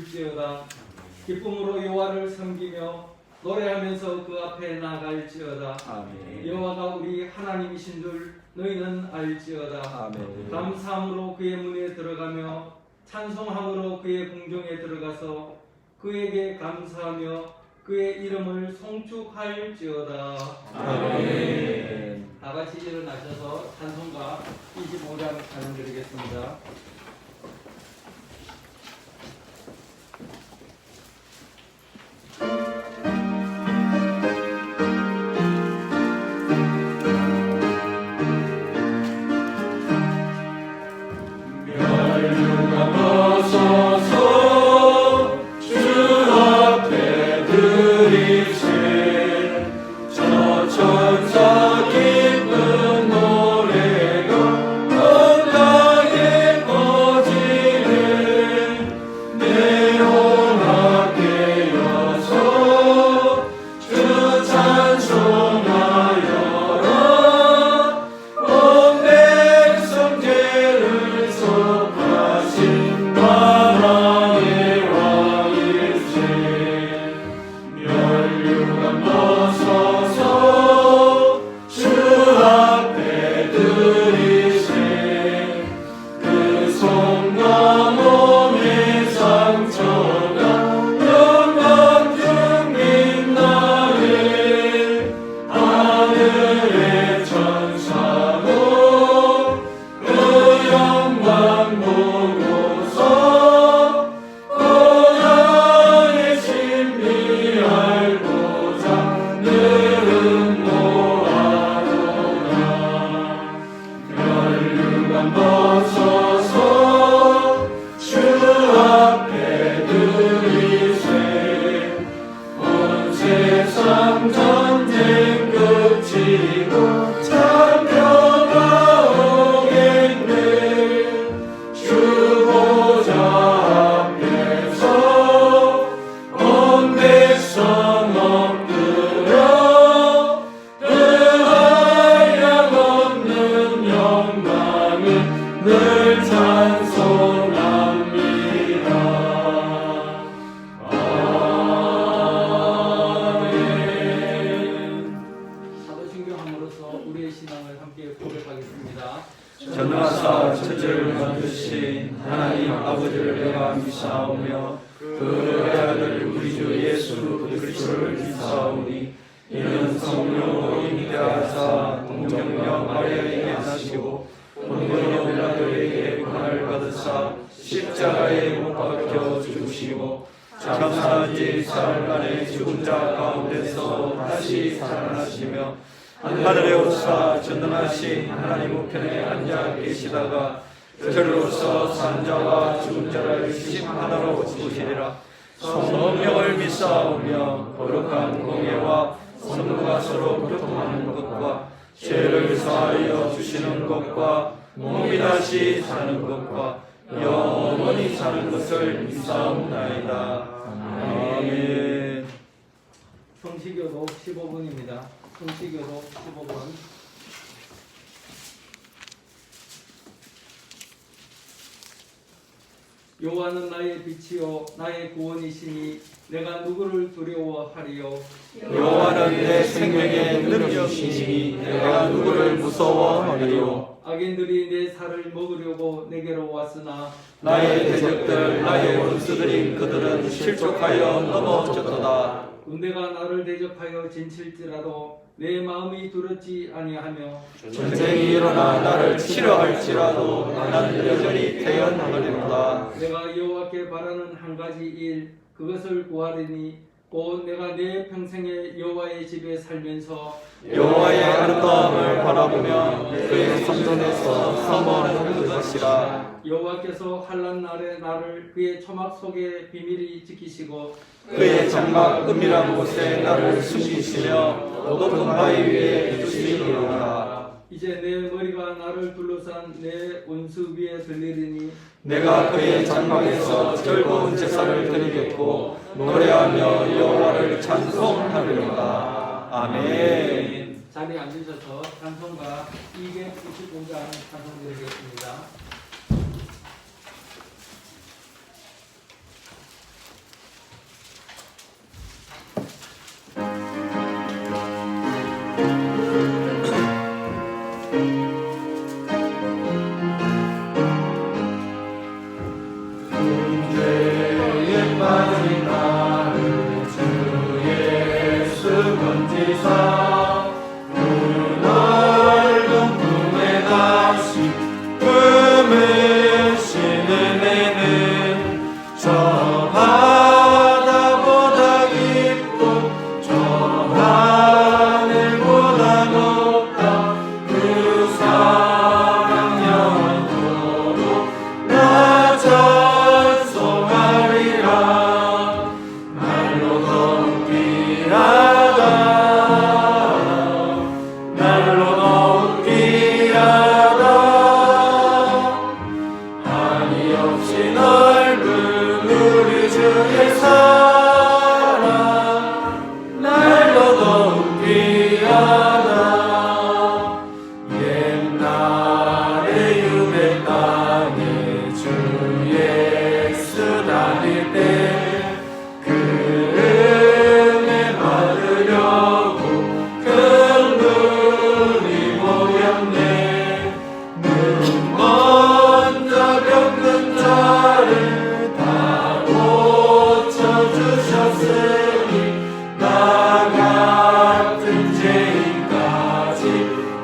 부를지어다. 기쁨으로 여호와를 섬기며 노래하면서 그 앞에 나갈지어다. 아멘. 여호와가 우리 하나님이신 줄 너희는 알지어다. 아멘. 감사함으로 그의 문에 들어가며 찬송함으로 그의 궁정에 들어가서 그에게 감사하며 그의 이름을 송축할지어다. 아멘. 다 같이 일어나셔서 찬송가 25장 찬양드리겠습니다. 전능하사 천지를 만드신 하나님 아버지를 내가 믿사오며 그의 아들 우리 주 예수 그리스도를 믿사오니 이는 성령으로 잉태하사 동정녀 마리아에게 나시고 본고녀 빌라도에게 고난을 받으사 십자가에 못 박혀 죽으시고 장사한 지 사흘 만에 죽은 자 가운데서 다시 살아나시며 하늘에 오사 전능하신 하나님 우편에 앉아 계시다가 저리로서 산 자와 죽은 자를 심판하러 오시리라. 성령을 믿사오며 거룩한 공예와 성도가 서로 교통하는 것과 죄를 사하여 주시는 것과 몸이 다시 사는 것과 영원히 사는 것을 믿사옵나이다. 아멘. 성시교도 15분입니다. 성시교도 15분. 여호와는 나의 빛이요 나의 구원이시니 내가 누구를 두려워하리요. 여호와는 내 생명의 능력이시니 내가 누구를 무서워하리요. 악인들이 내 살을 먹으려고 내게로 왔으나 나의 대적들 나의 원수들인 그들은 실족하여 넘어졌도다. 군대가 나를 대적하여 진칠지라도 내 마음이 두렵지 아니하며 전쟁이 일어나 나를 치려 할지라도 나는 여전히 태연하리로다. 내가 여호와께 바라는 한 가지 일 그것을 구하리니 곧 내가 내 평생에 여호와의 집에 살면서 여호와의 아름다움을 바라보며 그의 성전에서 사모하는 것이라. 여호와께서 환난 날에 나를 그의 초막 속에 비밀히 지키시고 그의 장막 은밀한 곳에 나를 숨기시며 높은 바위 위에 두시리로다. 이제 내 머리가 나를 둘러싼 내 원수 위에 들리리니 내가 그의 장막에서 즐거운 제사를 드리겠고 노래하며 여호와를 찬송하리로다. 아멘. 자리에 앉으셔서 찬송가 295장 찬송드리겠습니다. 죄에 빠진 나를 주 예수 건지사 그 넓은 품에 다시 품으시는 은혜는 저 바다보다 깊고 저 하늘보다 높다 그 사랑 영원토록 나 찬송하리라 날로 더욱 귀하다 날로 더욱 귀하다 한이 없이 넓은 우리 주의 사랑 날로 더욱 귀하다 옛날에 유대 땅에 주 예수 다닐 때 그 은혜 받으려고 큰 눈이 모였네 눈 먼저 병든 자를 다 고쳐주셨으니 나 같은 죄인까지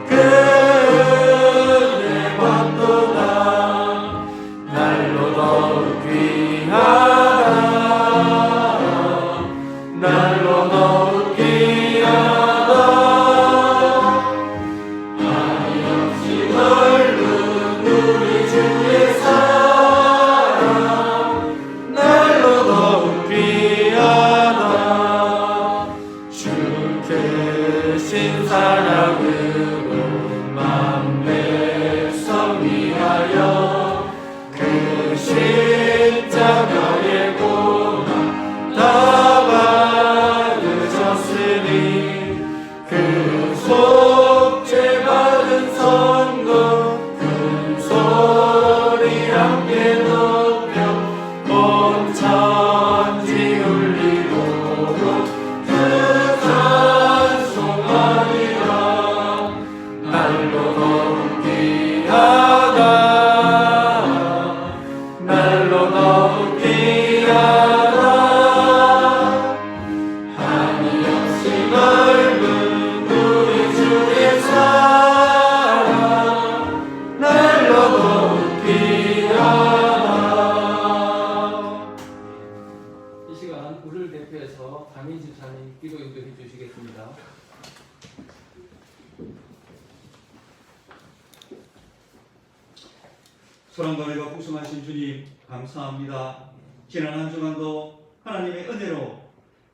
그 은혜 받도다 날로 더욱 귀하다 날로 더욱 귀하다 한이 없이 넓은 우리 주의 사랑 날로 더욱 귀하다 주께신 사랑으로 만백성 위하여 그 십자가의 고난 다 받으셨으니 그 속죄 받은 선거 큰 소리 함께 높여 온 천지 울리도록 그 찬송하리라 날로 더욱 귀하다 날로 더욱 귀하다 한이 없이 넓은 우리 주의 사랑 날로 더욱 귀하다 이 시간 우리를 대표해서 담임 집사님 기도 인도해 주시겠습니다. 소랑거리가 풍성하신 주님 감사합니다. 지난 한 주간도 하나님의 은혜로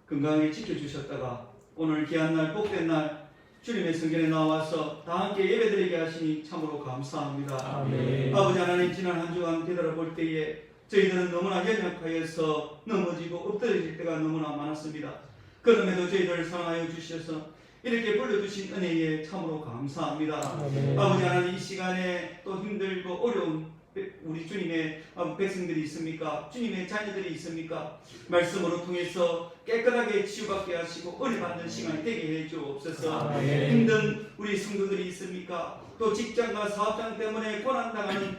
건강하게 지켜주셨다가 오늘 귀한 날 복된 날 주님의 성전에 나와서 다 함께 예배드리게 하시니 참으로 감사합니다. 아멘. 아버지 하나님 지난 한 주간 되돌아볼 때에 저희들은 너무나 연약하여서 넘어지고 엎드러질 때가 너무나 많았습니다. 그럼에도 저희들을 사랑하여 주셔서 이렇게 불러주신 은혜에 참으로 감사합니다. 아멘. 아버지 하나님 이 시간에 또 힘들고 어려운 우리 주님의 백성들이 있습니까? 주님의 자녀들이 있습니까? 말씀으로 통해서 깨끗하게 치유받게 하시고 은혜받는 시간이 되게 해 주옵소서. 아멘. 힘든 우리 성도들이 있습니까? 또 직장과 사업장 때문에 고난당하는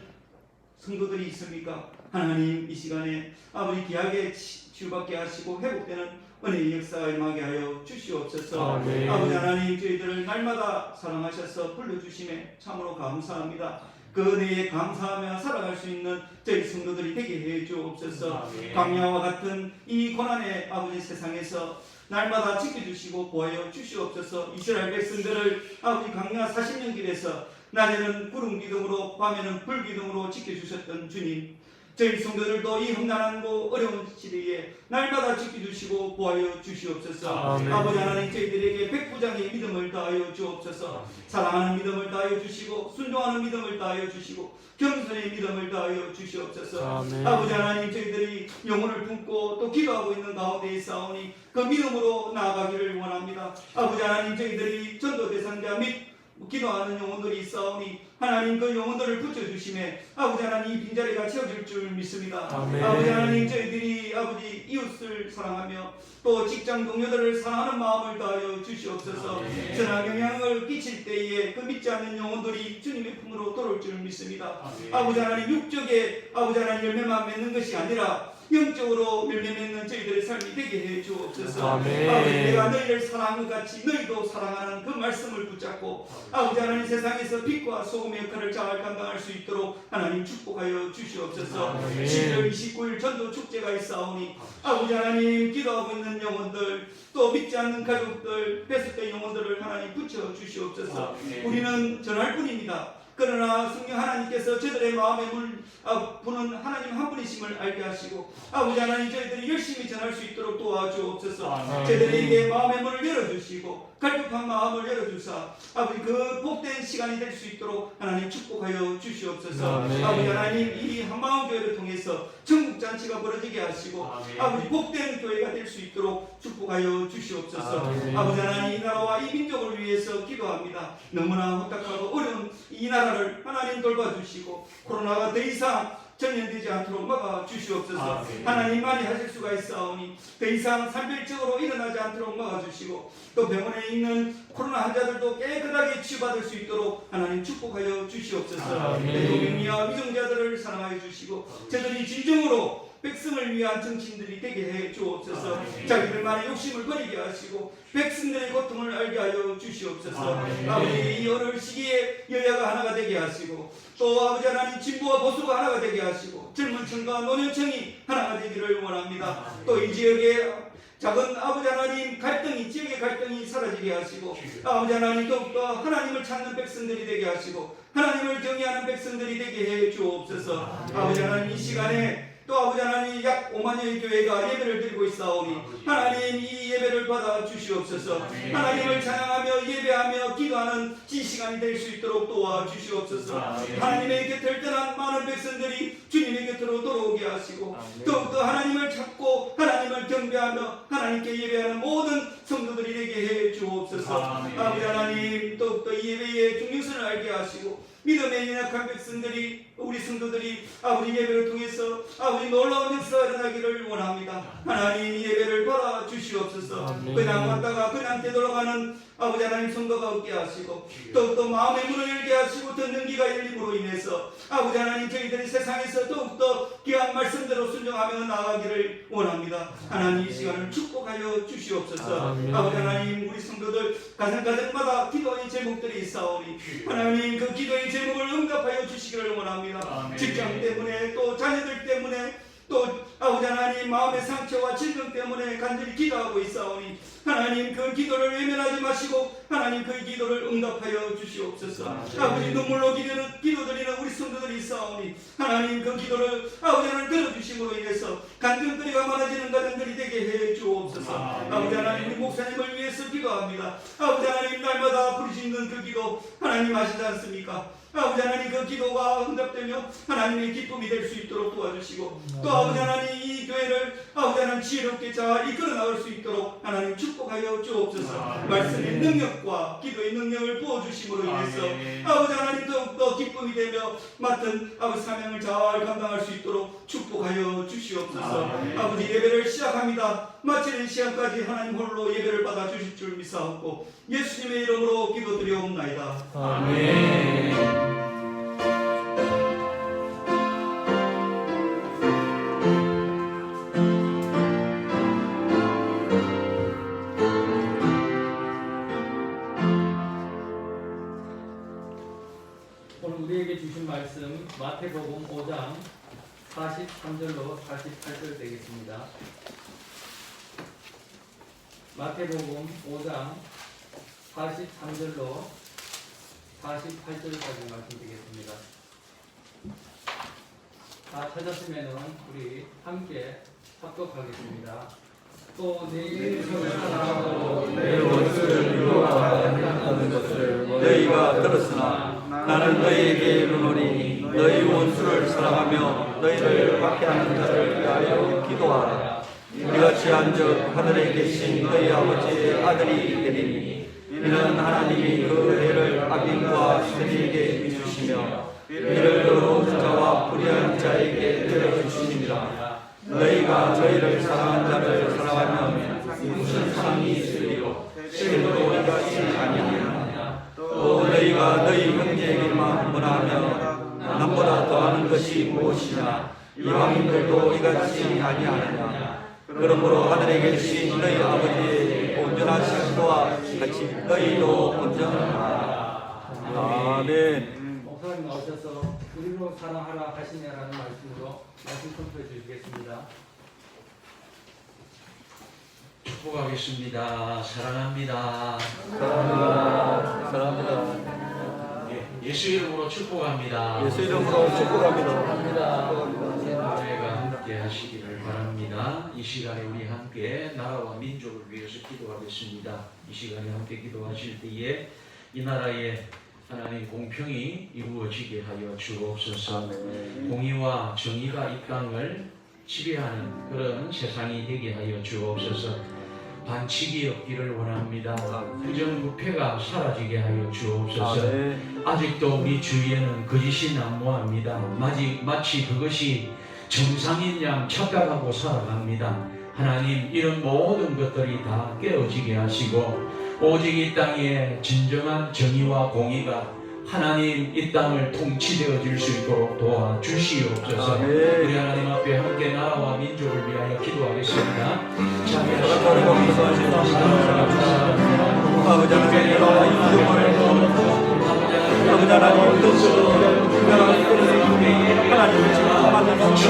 성도들이 있습니까? 하나님 이 시간에 아버지 귀하게 치유받게 하시고 회복되는 은혜의 역사가 임하게 하여 주시옵소서. 아멘. 아버지 하나님 저희들을 날마다 사랑하셔서 불러주심에 참으로 감사합니다. 그 은혜에 감사하며 살아갈 수 있는 저희 성도들이 되게 해 주옵소서. 아멘. 광야와 같은 이 고난의 아버지 세상에서 날마다 지켜주시고 보호하여 주시옵소서. 이스라엘 백성들을 아버지 광야 40년 길에서 낮에는 구름 기둥으로 밤에는 불 기둥으로 지켜주셨던 주님, 저희 성도들도 이 험난하고 어려운 시대에 날마다 지켜주시고 보호하여 주시옵소서. 아멘. 아버지 하나님 저희들에게 백부장의 믿음을 다하여 주옵소서. 사랑하는 믿음을 다하여 주시고 순종하는 믿음을 다하여 주시고 겸손의 믿음을 다하여 주시옵소서. 아멘. 아버지 하나님 저희들이 영혼을 품고 또 기도하고 있는 가운데 있사오니 그 믿음으로 나아가기를 원합니다. 아버지 하나님 저희들이 전도 대상자 및 기도하는 영혼들이 있사오니 하나님 그 영혼들을 붙여주심에 아버지 하나님 이 빈자리가 채워질 줄 믿습니다. 아멘. 아버지 하나님 저희들이 아버지 이웃을 사랑하며 또 직장 동료들을 사랑하는 마음을 다하여 주시옵소서. 선한 영향을 끼칠 때에 그 믿지 않는 영혼들이 주님의 품으로 돌아올 줄 믿습니다. 아버지 하나님 육적에 아버지 하나님 열매만 맺는 것이 아니라 영적으로 열매 맺는 저희들의 삶이 되게 해 주옵소서. 아멘. 아버지 내가 너희를 사랑한 것 같이 너희도 사랑하는 그 말씀을 붙잡고 아버지 하나님 세상에서 빛과 소금의 역할을 잘 감당할 수 있도록 하나님 축복하여 주시옵소서. 아멘. 12월 29일 전도 축제가 있사오니 아버지 하나님 기도하고 있는 영혼들 또 믿지 않는 가족들 배속된 영혼들을 하나님 붙여 주시옵소서. 우리는 전할 뿐입니다. 그러나 성령 하나님께서 저들의 마음에 부는 하나님 한 분이심을 알게 하시고 아버지 하나님 저희들이 열심히 전할 수 있도록 도와주옵소서. 저희들에게 마음의 문을 열어주시고 갈급한 마음을 열어주사 아버지 그 복된 시간이 될 수 있도록 하나님 축복하여 주시옵소서. 아버지 하나님 이 한마음교회를 통해서 전국잔치가 벌어지게 하시고 아버지 복된 교회가 될 수 있도록 축복하여 주시옵소서. 아버지 하나님 이 나라와 이 민족을 위해서 기도합니다. 너무나 혼탁하고 어려운 이 나라를 하나님 돌봐주시고 코로나가 더 이상 전염되지 않도록 막아 주시옵소서. 하나님만이 하실 수가 있사오니 더 이상 산별적으로 일어나지 않도록 막아 주시고 또 병원에 있는 코로나 환자들도 깨끗하게 치유받을 수 있도록 하나님 축복하여 주시옵소서. 대통령이와 위정자들을 사랑하여 주시고 저들이 진정으로 백성을 위한 정치인들이 되게 해 주옵소서. 자기들만의 욕심을 버리게 하시고 백성들의 고통을 알게 하여 주시옵소서. 아버지 이 어려운 시기에 여야가 하나가 되게 하시고 또 아버지 하나님 진보와 보수가 하나가 되게 하시고 젊은 층과 노년층이 하나가 되기를 원합니다. 또 이 지역에 작은 아버지 하나님 갈등이 지역의 갈등이 사라지게 하시고 아버지 하나님 더욱더 하나님을 찾는 백성들이 되게 하시고 하나님을 경외하는 백성들이 되게 해 주옵소서. 아버지 하나님 이 시간에 또 아버지 하나님 약 5만여의 교회가 예배를 드리고 있사오니 하나님 이 예배를 받아 주시옵소서. 하나님을 찬양하며 예배하며 기도하는 이 시간이 될 수 있도록 도와 주시옵소서. 하나님의 곁을 떠난 많은 백성들이 주님의 곁으로 돌아오게 하시고 더욱더 하나님을 찾고 하나님을 경배하며 하나님께 예배하는 모든 성도들이 되게 해 주옵소서. 아버지 하나님 더욱더 이 예배의 중요성을 알게 하시고 믿음의 연약한 백성들이 우리 성도들이 아버지 예배를 통해서 아버지 놀라운 역사가 일어나기를 원합니다. 하나님 이 예배를 받아 주시옵소서. 그냥 왔다가 그냥 되돌아가는 아버지 하나님 성도가 없게 하시고 더욱더 마음의 문을 열게 하시고 듣는 귀가 열림으로 인해서 아버지 하나님 저희들이 세상에서 더욱더 귀한 말씀대로 순종하며 나아가기를 원합니다. 하나님 이 시간을 축복하여 주시옵소서. 아버지 하나님 우리 성도들 가정마다 기도의 제목들이 있사오니 하나님 그 기도의 제목을 응답하여 주시기를 원합니다. 직장 때문에 또 자녀들 때문에 또 아버지 하나님 마음의 상처와 질병 때문에 간절히 기도하고 있사오니 하나님 그 기도를 외면하지 마시고 하나님 그 기도를 응답하여 주시옵소서. 아버지 눈물로 기도드리는 우리 성도들이 있사오니 하나님 그 기도를 아버지 하나님 들어주심으로 인해서 간증거리가 많아지는 가정들이 되게 해 주옵소서. 아버지 하나님 우리 목사님을 위해서 기도합니다. 아버지 하나님 날마다 부르짖는 그 기도 하나님 아시지 않습니까? 아버지 하나님 그 기도가 응답되며 하나님의 기쁨이 될 수 있도록 도와주시고 또 아버지 하나님 이 교회를 아버지 하나님 지혜롭게 잘 이끌어 나갈 수 있도록 하나님 축복하여 주옵소서. 말씀의 능력과 기도의 능력을 부어주심으로 인해서 아버지 하나님 더욱더 기쁨이 되며 맡은 아버지 사명을 잘 감당할 수 있도록 축복하여 주시옵소서. 아버지 예배를 시작합니다. 마치는 시간까지 하나님 홀로 예배를 받아 주실 줄 믿사옵고 예수님의 이름으로 기도드리옵나이다. 아멘. 오늘 우리에게 주신 말씀 마태복음 5장 43절로 48절 되겠습니다. 마태복음 5장 43절로 48절까지 말씀드리겠습니다. 다 찾았으면 우리 함께 합독하겠습니다. 또 내일 사랑하고 내 원수를 미워하는 것을 너희가 들었으나 나는 너희에게 이르노니 너희 원수를 사랑하며 너희를 박해하는 자를 위하여 기도하라. 이같이 한즉 하늘에 계신 너희 아버지의 아들이 되리니 이는 하나님이 그 해를 악인 너희가 불의한 자에게 들어주시니라. 너희가 저희를 사랑한 자를 사랑하면 무슨 상이 있으리요. 실로 너희가 이를 아니하느냐. 또 너희가 너희 형제에게만 원하며 남보다 더하는 것이 무엇이냐. 이방인들도 이같이 아니하느냐. 그러므로 하늘에 계신 너희 아버지의 온전하신 것과 같이 너희도 온전하라. 아멘. 목사님 나오셔서 우리로 사랑하라 하시냐라는 말씀으로 말씀 선포해 주시겠습니다. 축복하겠습니다. 사랑합니다. 사랑합니다. 사랑합니다. 예수 이름으로 축복합니다. 예수 이름으로 축복합니다. 교회가 함께 하시기를 바랍니다. 이 시간에 우리 함께 나라와 민족을 위해서 기도하겠습니다. 이 시간에 함께 기도하실 때에 이 나라에 하나님 공평이 이루어지게 하여 주옵소서. 공의와 정의가 이 땅을 지배하는 그런 세상이 되게 하여 주옵소서. 반칙이 없기를 원합니다. 부정부패가 사라지게 하여 주옵소서. 아직도 우리 주위에는 거짓이 난무합니다. 마치 그것이 정상인 양 착각하고 살아갑니다. 하나님, 이런 모든 것들이 다 깨어지게 하시고 오직 이 땅에 진정한 정의와 공의가 하나님 이 땅을 통치되어 줄 수 있도록 도와주시옵소서. 우리 하나님 앞에 함께 나라와 민족을 위하여 기도하겠습니다. 아버지 하나님, 나라와 민족을 아버지 하나님, 하나님을 지금 만나주시고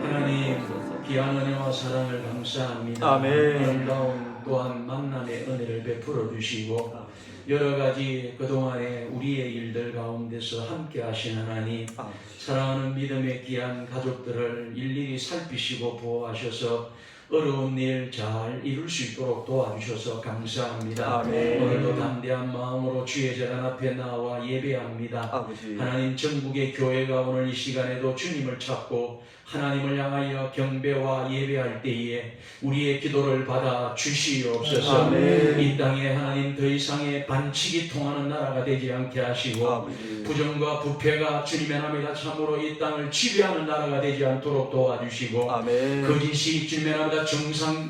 하나님, 귀한 은혜와 사랑을 감사합니다. 아멘. 아름다운 또한 만남의 은혜를 베풀어 주시고 여러 가지 그동안에 우리의 일들 가운데서 함께 하신 하나님, 사랑하는 믿음의 귀한 가족들을 일일이 살피시고 보호하셔서 어려운 일 잘 이룰 수 있도록 도와주셔서 감사합니다. 아멘. 오늘도 담대한 마음으로 주의 재단 앞에 나와 예배합니다. 아버지. 하나님, 전국의 교회가 오늘 이 시간에도 주님을 찾고 하나님을 향하여 경배와 예배할 때에 우리의 기도를 받아 주시옵소서. 아멘. 이 땅에 하나님 더 이상의 반칙이 통하는 나라가 되지 않게 하시고 아버지. 부정과 부패가 주님의 나라가 참으로 이 땅을 지배하는 나라가 되지 않도록 도와주시고 아멘. 거짓이 주님의 나라가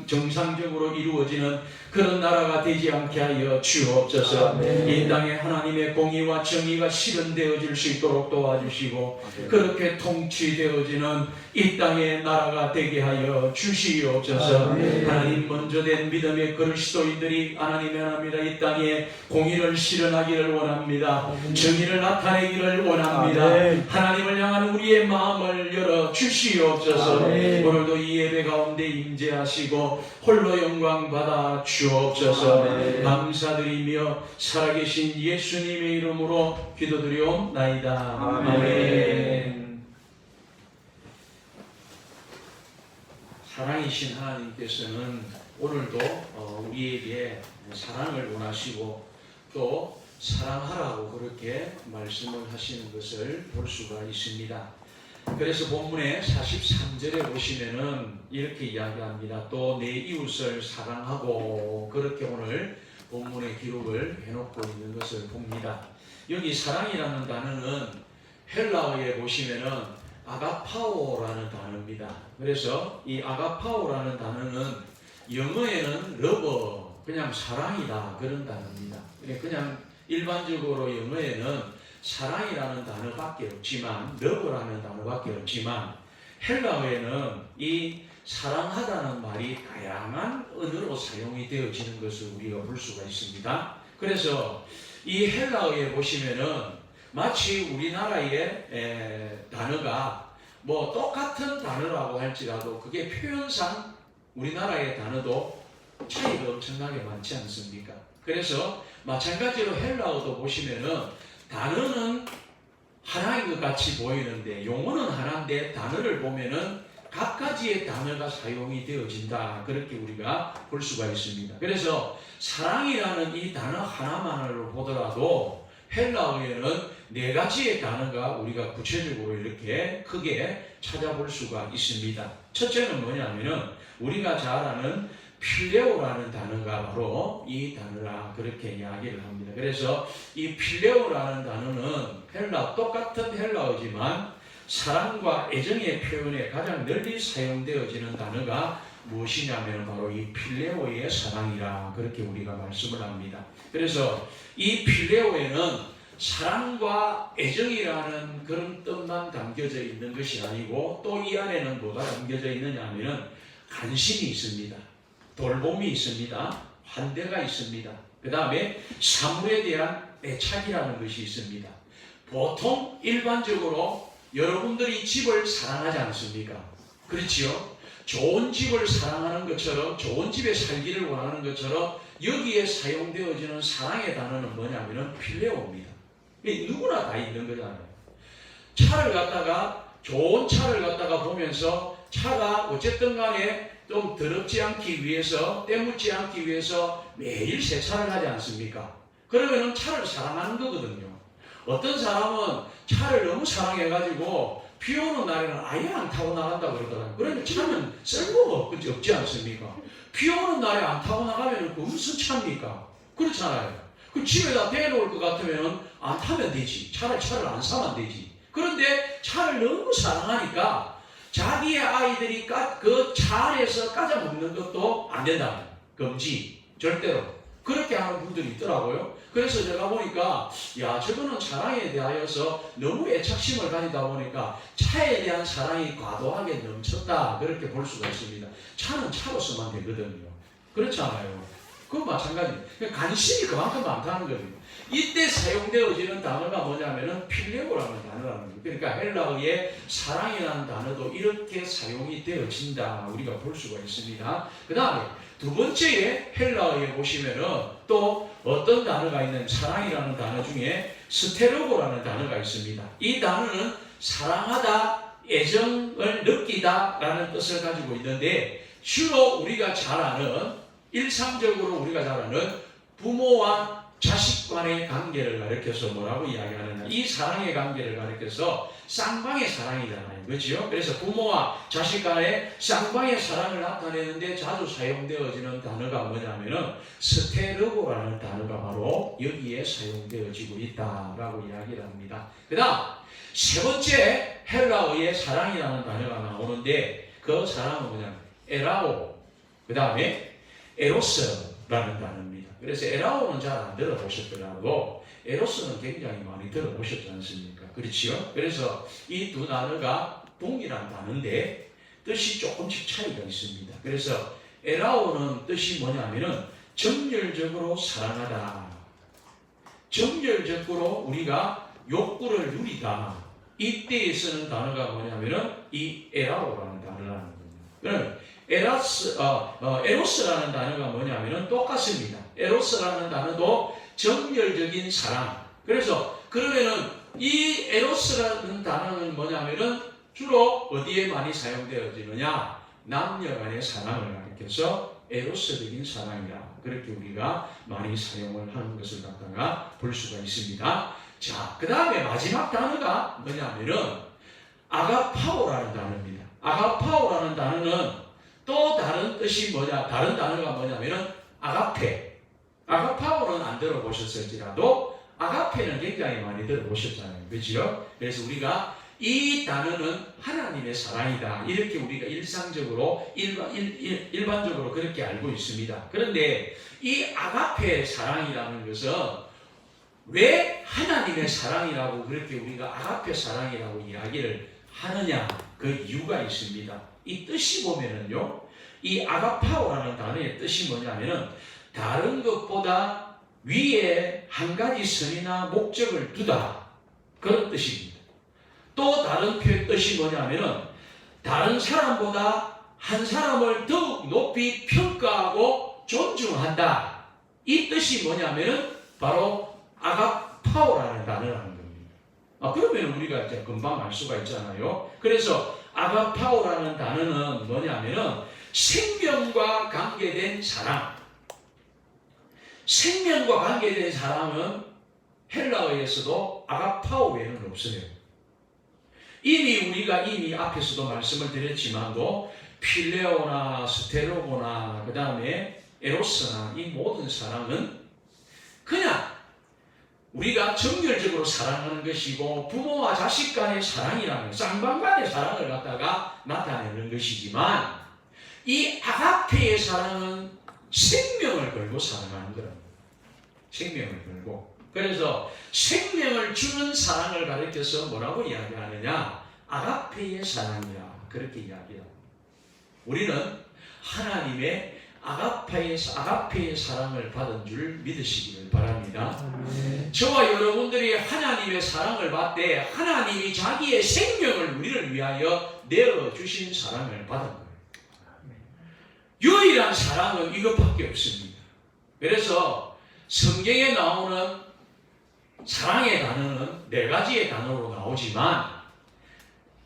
정상적으로 이루어지는 그런 나라가 되지 않게 하여 주옵소서. 아멘. 이 땅에 하나님의 공의와 정의가 실현되어질 수 있도록 도와주시고 아멘. 그렇게 통치되어지는 이 땅의 나라가 되게 하여 주시옵소서. 아멘. 하나님 먼저 된 믿음의 그리스도인들이 하나님의 나라입니다. 이 땅에 공의를 실현하기를 원합니다. 정의를 나타내기를 원합니다. 아멘. 하나님을 향한 우리의 마음을 열어 주시옵소서. 아멘. 오늘도 이 예배 가운데 임재하시고 홀로 영광 받아 주옵소서. 아멘. 감사드리며 살아계신 예수님의 이름으로 기도드리옵나이다. 아멘. 사랑이신 하나님께서는 오늘도 우리에게 사랑을 원하시고 또 사랑하라고 그렇게 말씀을 하시는 것을 볼 수가 있습니다. 그래서 본문의 43절에 보시면은 이렇게 이야기합니다. 또 내 이웃을 사랑하고, 그렇게 오늘 본문의 기록을 해놓고 있는 것을 봅니다. 여기 사랑이라는 단어는 헬라어에 보시면은 아가파오라는 단어입니다. 그래서 이 아가파오라는 단어는 영어에는 러버, 그냥 사랑이다, 그런 단어입니다. 그냥 일반적으로 영어에는 사랑이라는 단어밖에 없지만, 러버라는 단어밖에 없지만, 헬라어에는 이 사랑하다는 말이 다양한 언어로 사용이 되어지는 것을 우리가 볼 수가 있습니다. 그래서 이 헬라어에 보시면은 마치 우리나라의 단어가 뭐 똑같은 단어라고 할지라도 그게 표현상 우리나라의 단어도 차이가 엄청나게 많지 않습니까? 그래서 마찬가지로 헬라어도 보시면은 단어는 하나인 것 같이 보이는데 용어는 하나인데 단어를 보면은 각가지의 단어가 사용이 되어진다, 그렇게 우리가 볼 수가 있습니다. 그래서 사랑이라는 이 단어 하나만으로 보더라도 헬라어에는 4가지의 단어가 우리가 구체적으로 이렇게 크게 찾아볼 수가 있습니다. 첫째는 뭐냐면은 우리가 잘 아는 필레오라는 단어가 바로 이 단어라, 그렇게 이야기를 합니다. 그래서 이 필레오라는 단어는 똑같은 헬라어지만 사랑과 애정의 표현에 가장 널리 사용되어지는 단어가 무엇이냐면 바로 이 필레오의 사랑이라, 그렇게 우리가 말씀을 합니다. 그래서 이 필레오에는 사랑과 애정이라는 그런 뜻만 담겨져 있는 것이 아니고 또 이 안에는 뭐가 담겨져 있느냐 하면은 관심이 있습니다. 돌봄이 있습니다. 환대가 있습니다. 그 다음에 사물에 대한 애착이라는 것이 있습니다. 보통 일반적으로 여러분들이 집을 사랑하지 않습니까? 그렇지요? 좋은 집을 사랑하는 것처럼, 좋은 집에 살기를 원하는 것처럼 여기에 사용되어지는 사랑의 단어는 뭐냐면은 필레오입니다. 누구나 다 있는 거잖아요. 차를 갖다가, 좋은 차를 갖다가 보면서 차가 어쨌든 간에 좀 더럽지 않기 위해서, 때묻지 않기 위해서 매일 세차를 하지 않습니까? 그러면은 차를 사랑하는 거거든요. 어떤 사람은 차를 너무 사랑해가지고 비 오는 날에는 아예 안 타고 나간다 그러더라고요. 그러면 차는 쓸모가 없지 않습니까? 비 오는 날에 안 타고 나가면 그 무슨 차입니까? 그렇잖아요. 그 집에다 대놓을 것 같으면 안 타면 되지. 차를 안 사면 되지. 그런데 차를 너무 사랑하니까 자기의 아이들이 그 차 안에서 까자 먹는 것도 안 된다. 금지. 절대로. 그렇게 하는 분들이 있더라고요. 그래서 제가 보니까 야, 저거는 사랑에 대하여서 너무 애착심을 가지다 보니까 차에 대한 사랑이 과도하게 넘쳤다, 그렇게 볼 수가 있습니다. 차는 차로서만 되거든요. 그렇잖아요. 그건 마찬가지예요. 관심이 그만큼 많다는 거예요. 이때 사용되어지는 단어가 뭐냐면은 필레오라는 단어라는 거예요. 그러니까 헬라어의 사랑이라는 단어도 이렇게 사용이 되어진다, 우리가 볼 수가 있습니다. 그 다음에 두 번째에 헬라어에 보시면은 또 어떤 단어가 있는, 사랑이라는 단어 중에 스테르고라는 단어가 있습니다. 이 단어는 사랑하다, 애정을 느끼다 라는 뜻을 가지고 있는데, 주로 우리가 잘 아는, 일상적으로 우리가 잘 아는 부모와 자식 간의 관계를 가리켜서 뭐라고 이야기하느냐, 이 사랑의 관계를 가리켜서 쌍방의 사랑이잖아요. 그렇죠? 그래서 부모와 자식 간의 쌍방의 사랑을 나타내는데 자주 사용되어지는 단어가 뭐냐면은 스테르고라는 단어가 바로 여기에 사용되어지고 있다라고 이야기를 합니다. 그 다음 세 번째 헬라어의 사랑이라는 단어가 나오는데, 그 사랑은 뭐냐면 에라오, 그 다음에 에로스라는 단어입니다. 그래서 에라오는 잘 안 들어보셨더라도 에로스는 굉장히 많이 들어보셨지 않습니까? 그렇지요? 그래서 이 두 단어가 동일한 단어인데 뜻이 조금씩 차이가 있습니다. 그래서 에라오는 뜻이 뭐냐면은 정열적으로 사랑하다. 정열적으로 우리가 욕구를 누리다. 이때에 쓰는 단어가 뭐냐면은 이 에라오라는 단어라는 겁니다. 그럼 에로스라는 단어가 뭐냐면은 똑같습니다. 에로스라는 단어도 정열적인 사랑. 그래서 그러면은 이 에로스라는 단어는 뭐냐면은 주로 어디에 많이 사용되어지느냐? 남녀 간의 사랑을 가리켜서 에로스적인 사랑이라 그렇게 우리가 많이 사용을 하는 것을 갖다가 볼 수가 있습니다. 자, 그 다음에 마지막 단어가 뭐냐면은 아가파오라는 단어입니다. 아가파오라는 단어는 또 다른 뜻이 뭐냐? 다른 단어가 뭐냐면은 아가페. 아가파오는 안 들어보셨을지라도 아가페는 굉장히 많이 들어보셨잖아요. 그렇죠? 그래서 우리가 이 단어는 하나님의 사랑이다. 이렇게 우리가 일상적으로 일반적으로 그렇게 알고 있습니다. 그런데 이 아가페 사랑이라는 것은 왜 하나님의 사랑이라고 그렇게 우리가 아가페 사랑이라고 이야기를 하느냐? 그 이유가 있습니다. 이 뜻이 보면은요, 이 아가파오라는 단어의 뜻이 뭐냐면은 다른 것보다 위에 한 가지 선이나 목적을 두다. 그런 뜻입니다. 또 다른 뜻이 뭐냐면은 다른 사람보다 한 사람을 더욱 높이 평가하고 존중한다. 이 뜻이 뭐냐면은 바로 아가파오라는 단어라는 겁니다. 그러면 우리가 이제 금방 알 수가 있잖아요. 그래서 아가파오라는 단어는 뭐냐면은 생명과 관계된 사랑. 생명과 관계된 사랑은 헬라어에서도 아가파오 외에는 없어요. 이미 우리가 앞에서도 말씀을 드렸지만도 필레오나 스테로고나 그 다음에 에로스나 이 모든 사랑은 그냥 우리가 정열적으로 사랑하는 것이고 부모와 자식 간의 사랑이라는 쌍방 간의 사랑을 갖다가 나타내는 것이지만 이 아가페의 사랑은 생명을 걸고 사랑하는 거랍니다. 생명을 걸고. 그래서 생명을 주는 사랑을 가리켜서 뭐라고 이야기하느냐? 아가페의 사랑이야. 그렇게 이야기합니다. 우리는 하나님의 아가페의 사랑을 받은 줄 믿으시기를 바랍니다. 저와 여러분들이 하나님의 사랑을 받되 하나님이 자기의 생명을 우리를 위하여 내어주신 사랑을 받은 거예요. 유일한 사랑은 이것밖에 없습니다. 그래서 성경에 나오는 사랑의 단어는 4가지의 단어로 나오지만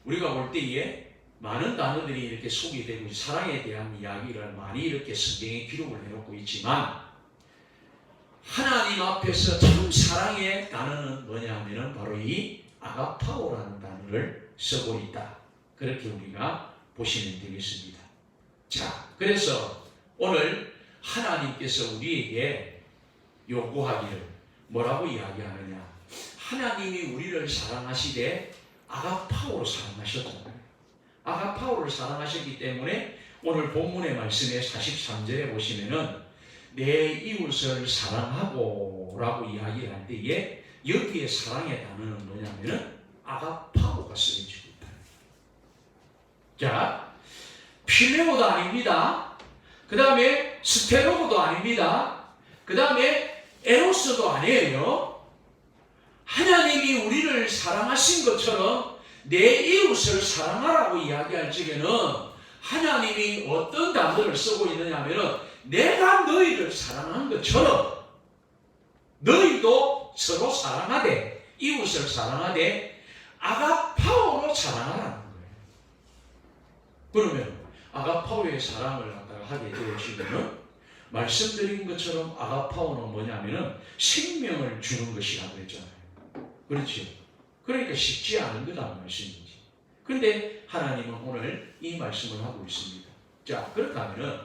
우리가 볼 때에 많은 단어들이 이렇게 소개되고 사랑에 대한 이야기를 많이 이렇게 성경에 기록을 해놓고 있지만 하나님 앞에서 참 사랑의 단어는 뭐냐면은 바로 이 아가파오라는 단어를 쓰고 있다. 그렇게 우리가 보시면 되겠습니다. 자, 그래서 오늘 하나님께서 우리에게 요구하기를 뭐라고 이야기하느냐? 하나님이 우리를 사랑하시되 아가파오로 사랑하셨잖아요. 아가파오를 사랑하셨기 때문에 오늘 본문의 말씀에 43절에 보시면은 내 이웃을 사랑하고 라고 이야기를 할 때에 여기에 사랑의 단어는 뭐냐면은 아가파오가 쓰여지고 있다. 자, 필레오도 아닙니다. 그 다음에 스테로고도 아닙니다. 그 다음에 에로스도 아니에요. 하나님이 우리를 사랑하신 것처럼 내 이웃을 사랑하라고 이야기할 적에는 하나님이 어떤 단어를 쓰고 있느냐 하면은 내가 너희를 사랑한 것처럼 너희도 서로 사랑하되 이웃을 사랑하되 아가파오로 사랑하라는 거예요. 그러면 아가파오의 사랑을 갖다가 하게 되어지면은 말씀드린 것처럼 아가파오는 뭐냐면은 생명을 주는 것이라고 했잖아요. 그렇죠? 그러니까 쉽지 않은 거라는 말씀이지. 그런데 하나님은 오늘 이 말씀을 하고 있습니다. 자, 그렇다면은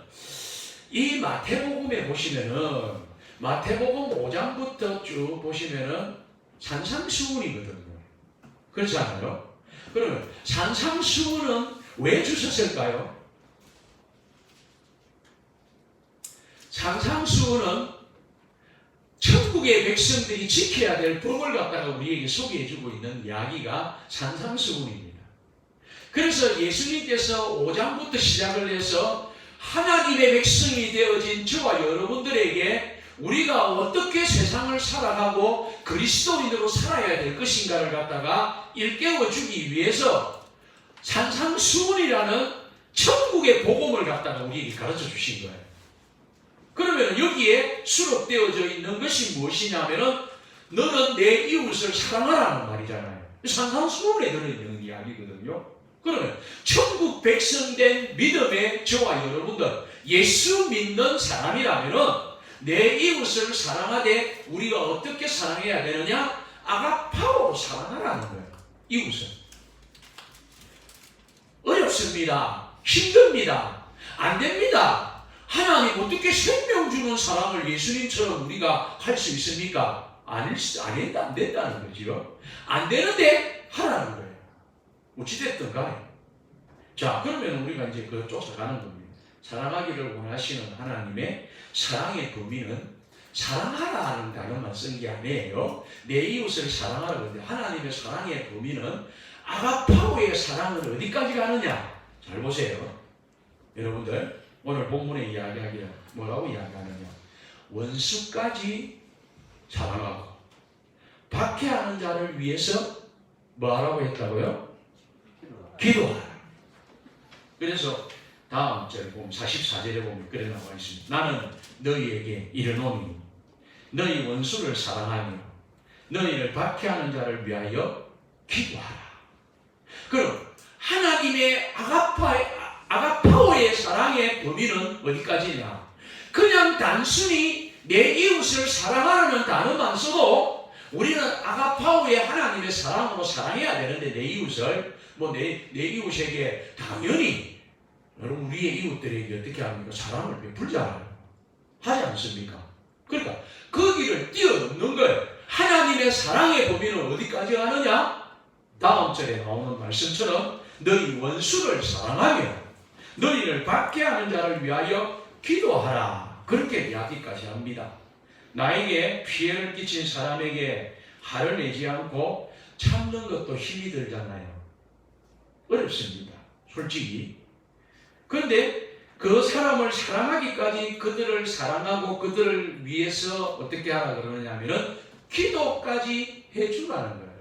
이 마태복음에 보시면은 마태복음 5장부터 쭉 보시면은 산상수훈이거든요. 그렇지 않아요? 그러면 산상수훈은 왜 주셨을까요? 산상수훈은 천국의 백성들이 지켜야 될 법을 갖다가 우리에게 소개해주고 있는 이야기가 산상수훈입니다. 그래서 예수님께서 5장부터 시작을 해서 하나님의 백성이 되어진 저와 여러분들에게 우리가 어떻게 세상을 살아가고 그리스도인으로 살아야 될 것인가를 갖다가 일깨워 주기 위해서 산상수훈이라는 천국의 복음을 갖다가 우리에게 가르쳐 주신 거예요. 그러면 여기에 수록되어져 있는 것이 무엇이냐면은 너는 내 이웃을 사랑하라는 말이잖아요. 산상수훈에 들어있는 이야기거든요. 그러면 천국 백성된 믿음의 저와 여러분들, 예수 믿는 사람이라면은 내 이웃을 사랑하되 우리가 어떻게 사랑해야 되느냐? 아가파오로 사랑하라는 거예요. 이웃을. 어렵습니다. 힘듭니다. 안 됩니다. 하나님 어떻게 생명 주는 사랑을 예수님처럼 우리가 할 수 있습니까? 안 된다는 거죠. 안 되는데 하라는 거예요. 어찌됐든 간에. 자, 그러면 우리가 이제 그걸 쫓아가는 겁니다. 사랑하기를 원하시는 하나님의 사랑의 범위는 사랑하라는 단어만 쓴 게 아니에요. 내 이웃을 사랑하라 그러는데 하나님의 사랑의 범위는 아가파오의 사랑은 어디까지 가느냐? 잘 보세요. 여러분들 오늘 본문에 이야기하기를 뭐라고 이야기하느냐? 원수까지 사랑하고 박해하는 자를 위해서 뭐하라고 했다고요? 기도하라. 그래서 다음 절에 보면 44절에 보면 그래 나와 있습니다. 나는 너희에게 이르노니 너희 원수를 사랑하며 너희를 박해하는 자를 위하여 기도하라. 그럼 하나님의 아가파오의 사랑의 범위는 어디까지냐? 그냥 단순히 내 이웃을 사랑하라는 단어만 써도 우리는 아가파오의 하나님의 사랑으로 사랑해야 되는데 내 이웃을 내 이웃에게 당연히 여러분 우리의 이웃들에게 어떻게 합니까? 사랑을 베풀잖아요. 하지 않습니까? 그러니까 거기를 뛰어넘는 거예요. 하나님의 사랑의 범위는 어디까지 가느냐? 다음 절에 나오는 말씀처럼 너희 원수를 사랑하며 너희를 박해하는 자를 위하여 기도하라. 그렇게 이야기까지 합니다. 나에게 피해를 끼친 사람에게 화를 내지 않고 참는 것도 힘이 들잖아요. 어렵습니다. 솔직히. 그런데 그 사람을 사랑하기까지 그들을 사랑하고 그들을 위해서 어떻게 하라 그러느냐면은 기도까지 해주라는 거예요.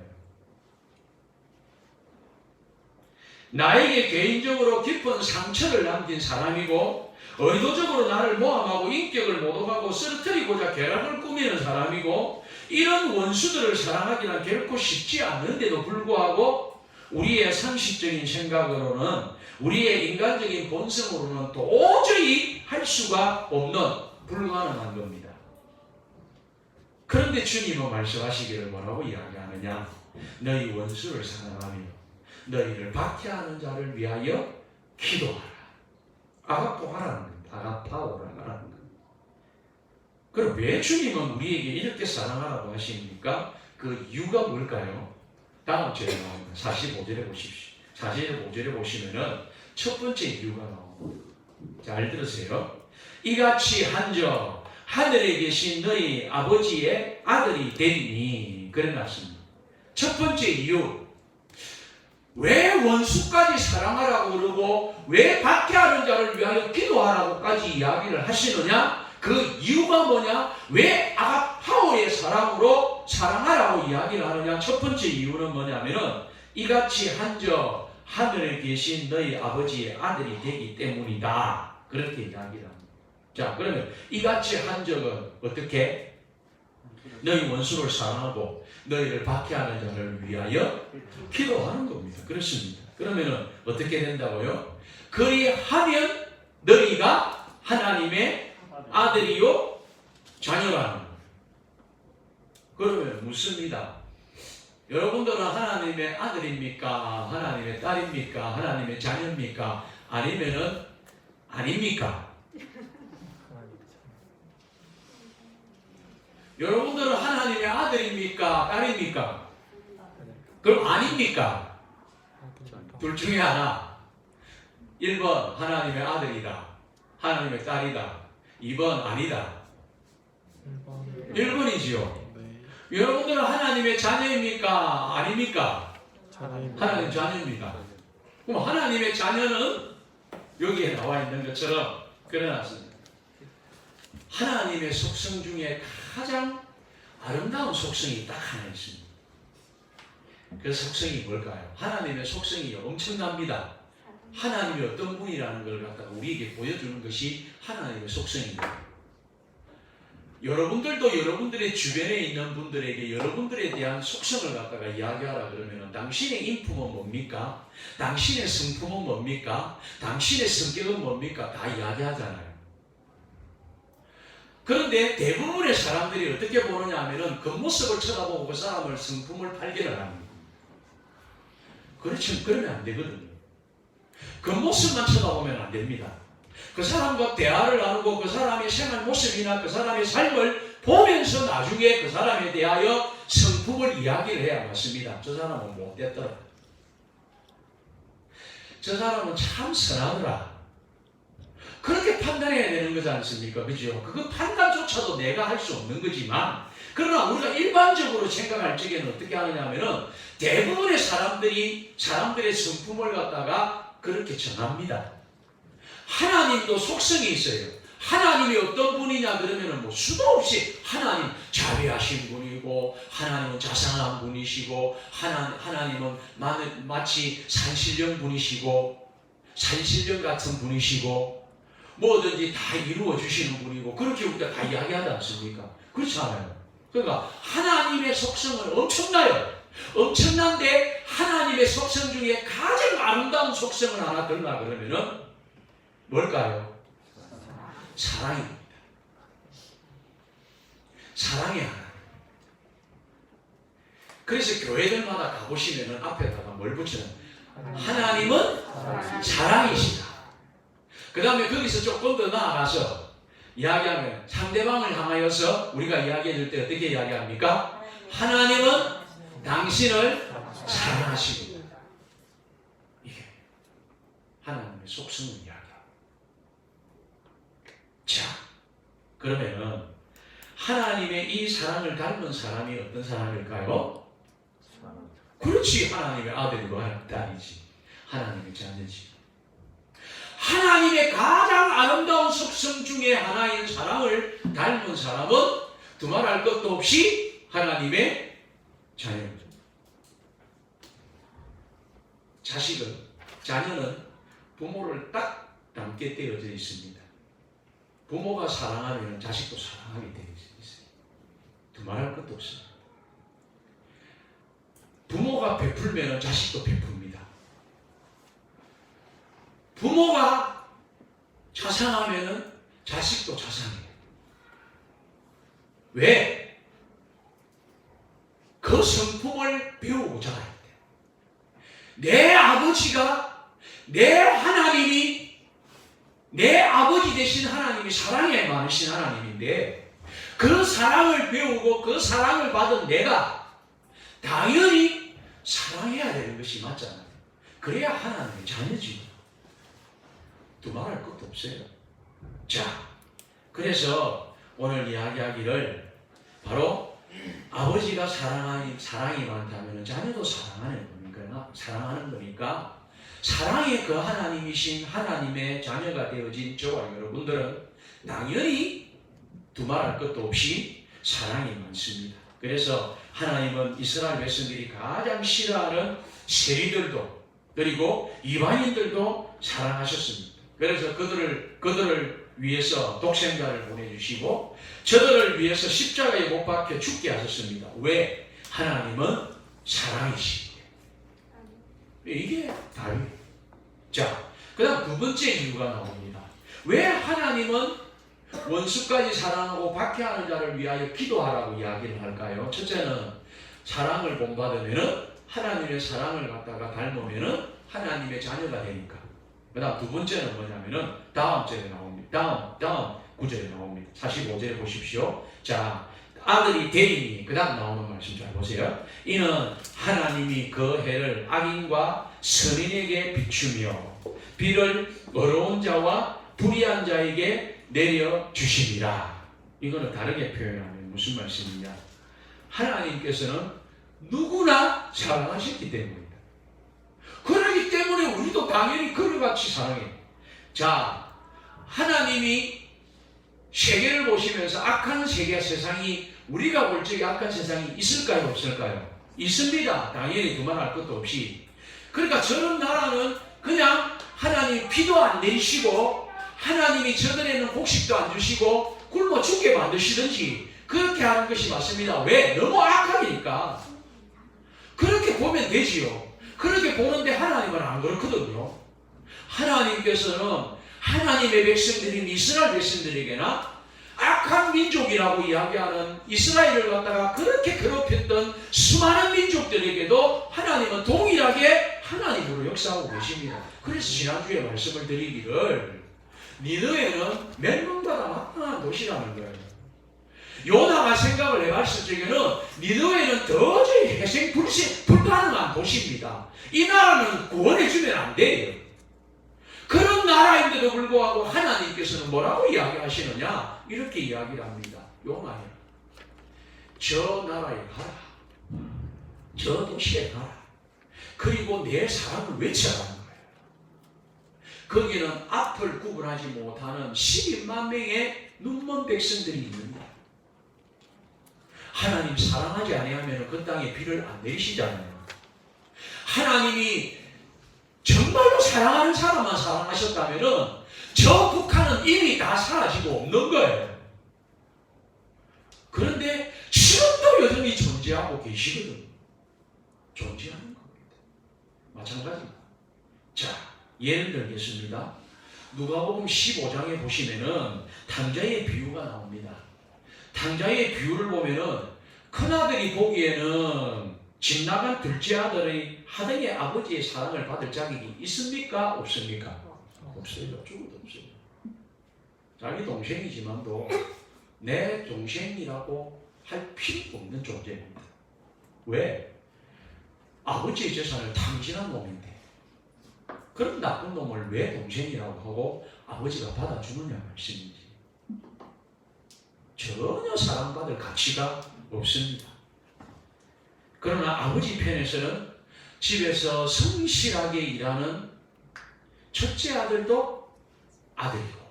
나에게 개인적으로 깊은 상처를 남긴 사람이고 의도적으로 나를 모함하고 인격을 모독하고 쓰러뜨리고자 계략을 꾸미는 사람이고 이런 원수들을 사랑하기는 결코 쉽지 않은데도 불구하고 우리의 상식적인 생각으로는 우리의 인간적인 본성으로는 도저히 할 수가 없는 불가능한 겁니다. 그런데 주님은 말씀하시기를 뭐라고 이야기하느냐? 너희 원수를 사랑하며 너희를 박해하는 자를 위하여 기도하라. 아가포하라는 겁니다. 아가파오라는 겁니다. 그럼 왜 주님은 우리에게 이렇게 사랑하라고 하십니까? 그 이유가 뭘까요? 다음 절에 나옵니다. 45절에 보십시오. 45절에 보시면은 첫 번째 이유가 나옵니다. 잘 들으세요. 이같이 한저 하늘에 계신 너희 아버지의 아들이 되니 그래 놨습니다. 첫 번째 이유. 왜 원수까지 사랑하라고 그러고 왜 박해하는 자를 위하여 기도하라고까지 이야기를 하시느냐? 그 이유가 뭐냐? 왜 아가파오의 사랑으로 사랑하라고 이야기를 하느냐? 첫 번째 이유는 뭐냐면은 이같이 한저 하늘에 계신 너희 아버지의 아들이 되기 때문이다. 그렇게 이야기를 합니다. 자, 그러면 이같이 한적은 어떻게? 너희 원수를 사랑하고 너희를 박해하는 자를 위하여 기도하는 겁니다. 그렇습니다. 그러면은 어떻게 된다고요? 그리하면 너희가 하나님의 아들이요 자녀라는 거예요. 그러면 묻습니다. 여러분들은 하나님의 아들입니까? 하나님의 딸입니까? 하나님의 자녀입니까? 아니면은 아닙니까? 여러분들은 하나님의 아들입니까? 딸입니까? 그럼 아닙니까? 둘 중에 하나. 1번 하나님의 아들이다. 하나님의 딸이다. 2번 아니다. 1번이지요. 여러분들은 하나님의 자녀입니까? 아닙니까? 하나님의 자녀입니다. 그럼 하나님의 자녀는 여기에 나와 있는 것처럼 그려놨습니다. 하나님의 속성 중에 가장 아름다운 속성이 딱 하나 있습니다. 그 속성이 뭘까요? 하나님의 속성이 엄청납니다. 하나님이 어떤 분이라는 걸 갖다가 우리에게 보여주는 것이 하나님의 속성입니다. 여러분들도 여러분들의 주변에 있는 분들에게 여러분들에 대한 속성을 갖다가 이야기하라 그러면 당신의 인품은 뭡니까? 당신의 성품은 뭡니까? 당신의 성격은 뭡니까? 다 이야기하잖아요. 그런데 대부분의 사람들이 어떻게 보느냐 하면은 겉모습을 쳐다보고 그 사람을 성품을 발견을 합니다. 그렇지, 그러면 안 되거든요. 겉모습만 쳐다보면 안 됩니다. 그 사람과 대화를 나누고 그 사람의 생활 모습이나 그 사람의 삶을 보면서 나중에 그 사람에 대하여 성품을 이야기를 해야 맞습니다. 저 사람은 못됐더라. 저 사람은 참 선하더라. 그렇게 판단해야 되는 거지 않습니까? 그죠? 그 판단조차도 내가 할 수 없는 거지만, 그러나 우리가 일반적으로 생각할 적에는 어떻게 하느냐 하면은 대부분의 사람들의 성품을 갖다가 그렇게 정합니다. 하나님도 속성이 있어요. 하나님이 어떤 분이냐 그러면은 뭐 수도 없이 하나님 자비하신 분이고, 하나님은 자상한 분이시고, 하나님은 마치 산신령 분이시고, 산신령 같은 분이시고, 뭐든지 다 이루어 주시는 분이고, 그렇게 우리가 다 이야기하지 않습니까? 그렇지 않아요. 그러니까 하나님의 속성은 엄청나요. 엄청난데 하나님의 속성 중에 가장 아름다운 속성을 하나 들라 그러면은 뭘까요? 사랑입니다. 사랑이 하나. 그래서 교회들마다 가보시면은 앞에다가 뭘 붙여요? 하나님은 사랑이시다. 그 다음에 거기서 조금 더 나아가서 이야기하면 상대방을 향하여서 우리가 이야기해 줄 때 어떻게 이야기합니까? 하나님은 당신을 사랑하시고. 이게 하나님의 속성을 이야기합니다. 자, 그러면은 하나님의 이 사랑을 닮은 사람이 어떤 사람일까요? 그렇지, 하나님의 아들이고 딸이지, 하나님의 자녀지. 하나님의 가장 아름다운 속성 중에 하나인 사랑을 닮은 사람은 두말할 것도 없이 하나님의 자녀입니다. 자녀는 부모를 딱 닮게 되어져 있습니다. 부모가 사랑하면 자식도 사랑하게 되어 있어요. 두말할 것도 없어요. 부모가 베풀면 자식도 베풉니다. 부모가 자상하면 자식도 자상해요. 왜? 그 성품을 배우고 자라야 돼. 내 아버지가, 내 하나님이, 내 아버지 되신 하나님이 사랑에 많으신 하나님인데, 그 사랑을 배우고 그 사랑을 받은 내가 당연히 사랑해야 되는 것이 맞잖아요. 그래야 하나님의 자녀지. 두말할 것도 없어요. 자, 그래서 오늘 이야기하기를 바로 아버지가 사랑이 많다면 자녀도 사랑하는 거니까 사랑의 그 하나님이신 하나님의 자녀가 되어진 저와 여러분들은 당연히 두말할 것도 없이 사랑이 많습니다. 그래서 하나님은 이스라엘 백성들이 가장 싫어하는 세리들도 그리고 이방인들도 사랑하셨습니다. 그래서 그들을 위해서 독생자를 보내주시고 저들을 위해서 십자가에 못 박혀 죽게 하셨습니다. 왜? 하나님은 사랑이시기에. 이게 다릅니다. 자, 그 다음 두 번째 이유가 나옵니다. 왜 하나님은 원수까지 사랑하고 박해하는 자를 위하여 기도하라고 이야기를 할까요? 첫째는 사랑을 본받으면은 하나님의 사랑을 갖다가 닮으면은 하나님의 자녀가 되니까. 그 다음 두 번째는 뭐냐면은 다음 절에 나옵니다. 다음 구절에 나옵니다. 45절에 보십시오. 자, 아들이 되리니 그 다음 나오는 말씀 잘 보세요. 이는 하나님이 그 해를 악인과 선인에게 비추며 비를 어려운 자와 불의한 자에게 내려주시리라. 이거는 다르게 표현하면 무슨 말씀이냐? 하나님께서는 누구나 사랑하셨기 때문입니다. 그렇기 때문에 때문에 우리도 당연히 그를 같이 사랑해. 자, 하나님이 세계를 보시면서 악한 세계 세상이 우리가 볼 적에 악한 세상이 있을까요? 없을까요? 있습니다. 당연히 두말할 것도 없이. 그러니까 저런 나라는 그냥 하나님 비도 안 내리시고 하나님이 저들에는 곡식도 안 주시고 굶어 죽게 만드시든지 그렇게 하는 것이 맞습니다. 왜? 너무 악하니까. 그렇게 보면 되지요. 그렇게 보는데 하나님은 안 그렇거든요. 하나님께서는 하나님의 백성들인 이스라엘 백성들에게나 악한 민족이라고 이야기하는 이스라엘을 갖다가 그렇게 괴롭혔던 수많은 민족들에게도 하나님은 동일하게 하나님으로 역사하고 계십니다. 그래서 지난주에 말씀을 드리기를 니느웨는 맹금바다 마땅한 도시라는 거예요. 요나가 생각을 해봤을 적에는 니느웨는 도저히 회생 불가능한 도시입니다. 이 나라는 구원해주면 안 돼요. 그런 나라인데도 불구하고 하나님께서는 뭐라고 이야기하시느냐? 이렇게 이야기를 합니다. 요나야, 저 나라에 가라. 저 도시에 가라. 그리고 내 사랑을 외쳐라는 거예요. 거기는 앞을 구분하지 못하는 12만 명의 눈먼 백성들이 있는다. 하나님 사랑하지 아니하면 그 땅에 비를 안 내리시잖아요. 하나님이 정말로 사랑하는 사람만 사랑하셨다면 저 북한은 이미 다 사라지고 없는 거예요. 그런데 지금도 여전히 존재하고 계시거든요. 존재하는 겁니다. 마찬가지입니다. 자, 예를 들겠습니다. 누가복음 15장에 보시면은 탕자의 비유가 나옵니다. 탕자의 비유를 보면은 큰아들이 보기에는 집 나간 둘째 아들의 하등의 아버지의 사랑을 받을 자격이 있습니까? 없습니까? 없어요. 죽어도 없어요. 자기 동생이지만도 내 동생이라고 할 필요가 없는 존재입니다. 왜? 아버지의 재산을 탕진한 놈인데 그런 나쁜 놈을 왜 동생이라고 하고 아버지가 받아주느냐 말씀이지. 전혀 사랑받을 가치가 없습니다. 그러나 아버지 편에서는 집에서 성실하게 일하는 첫째 아들도 아들이고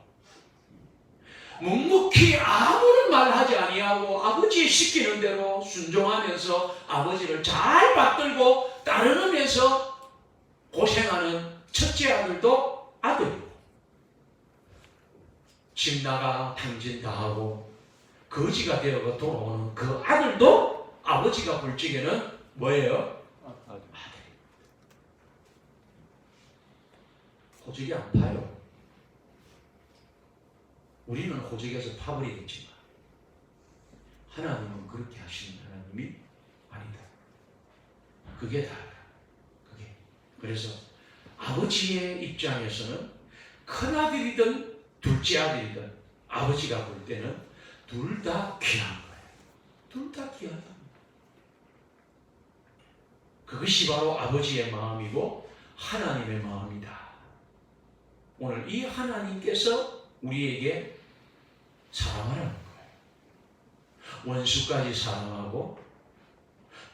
묵묵히 아무런 말 하지 아니하고 아버지의 시키는 대로 순종하면서 아버지를 잘 받들고 따르면서 고생하는 첫째 아들도 아들이고 집 나가 탕진 다 하고 거지가 되어 돌아오는 그 아들도 아버지가 볼 적에는 뭐예요? 아들. 호적이 안 파요. 우리는 호적에서 파버리겠지만 하나님은 그렇게 하시는 하나님이 아니다. 그게 다르다. 그게. 그래서 아버지의 입장에서는 큰아들이든 둘째 아들이든 아버지가 볼 때는 둘 다 귀한 거예요. 둘 다 귀하다. 그것이 바로 아버지의 마음이고 하나님의 마음이다. 오늘 이 하나님께서 우리에게 사랑하라는 거예요. 원수까지 사랑하고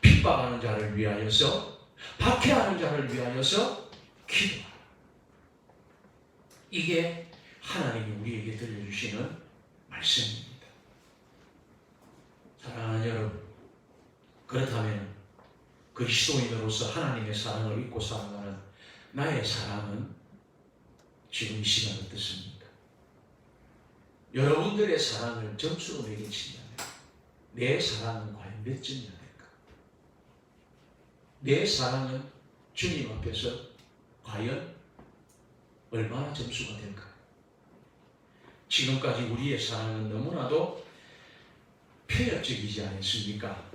핍박하는 자를 위하여서 박해하는 자를 위하여서 기도하라. 이게 하나님이 우리에게 들려주시는 말씀입니다. 사랑하는 여러분, 그렇다면 그리스도인으로서 하나님의 사랑을 잊고 살아가는 나의 사랑은 지금 이 시간 어떻습니까? 여러분들의 사랑을 점수로 매기친다면 내 사랑은 과연 몇 점이나 될까? 내 사랑은 주님 앞에서 과연 얼마나 점수가 될까? 지금까지 우리의 사랑은 너무나도 편협적이지 않습니까?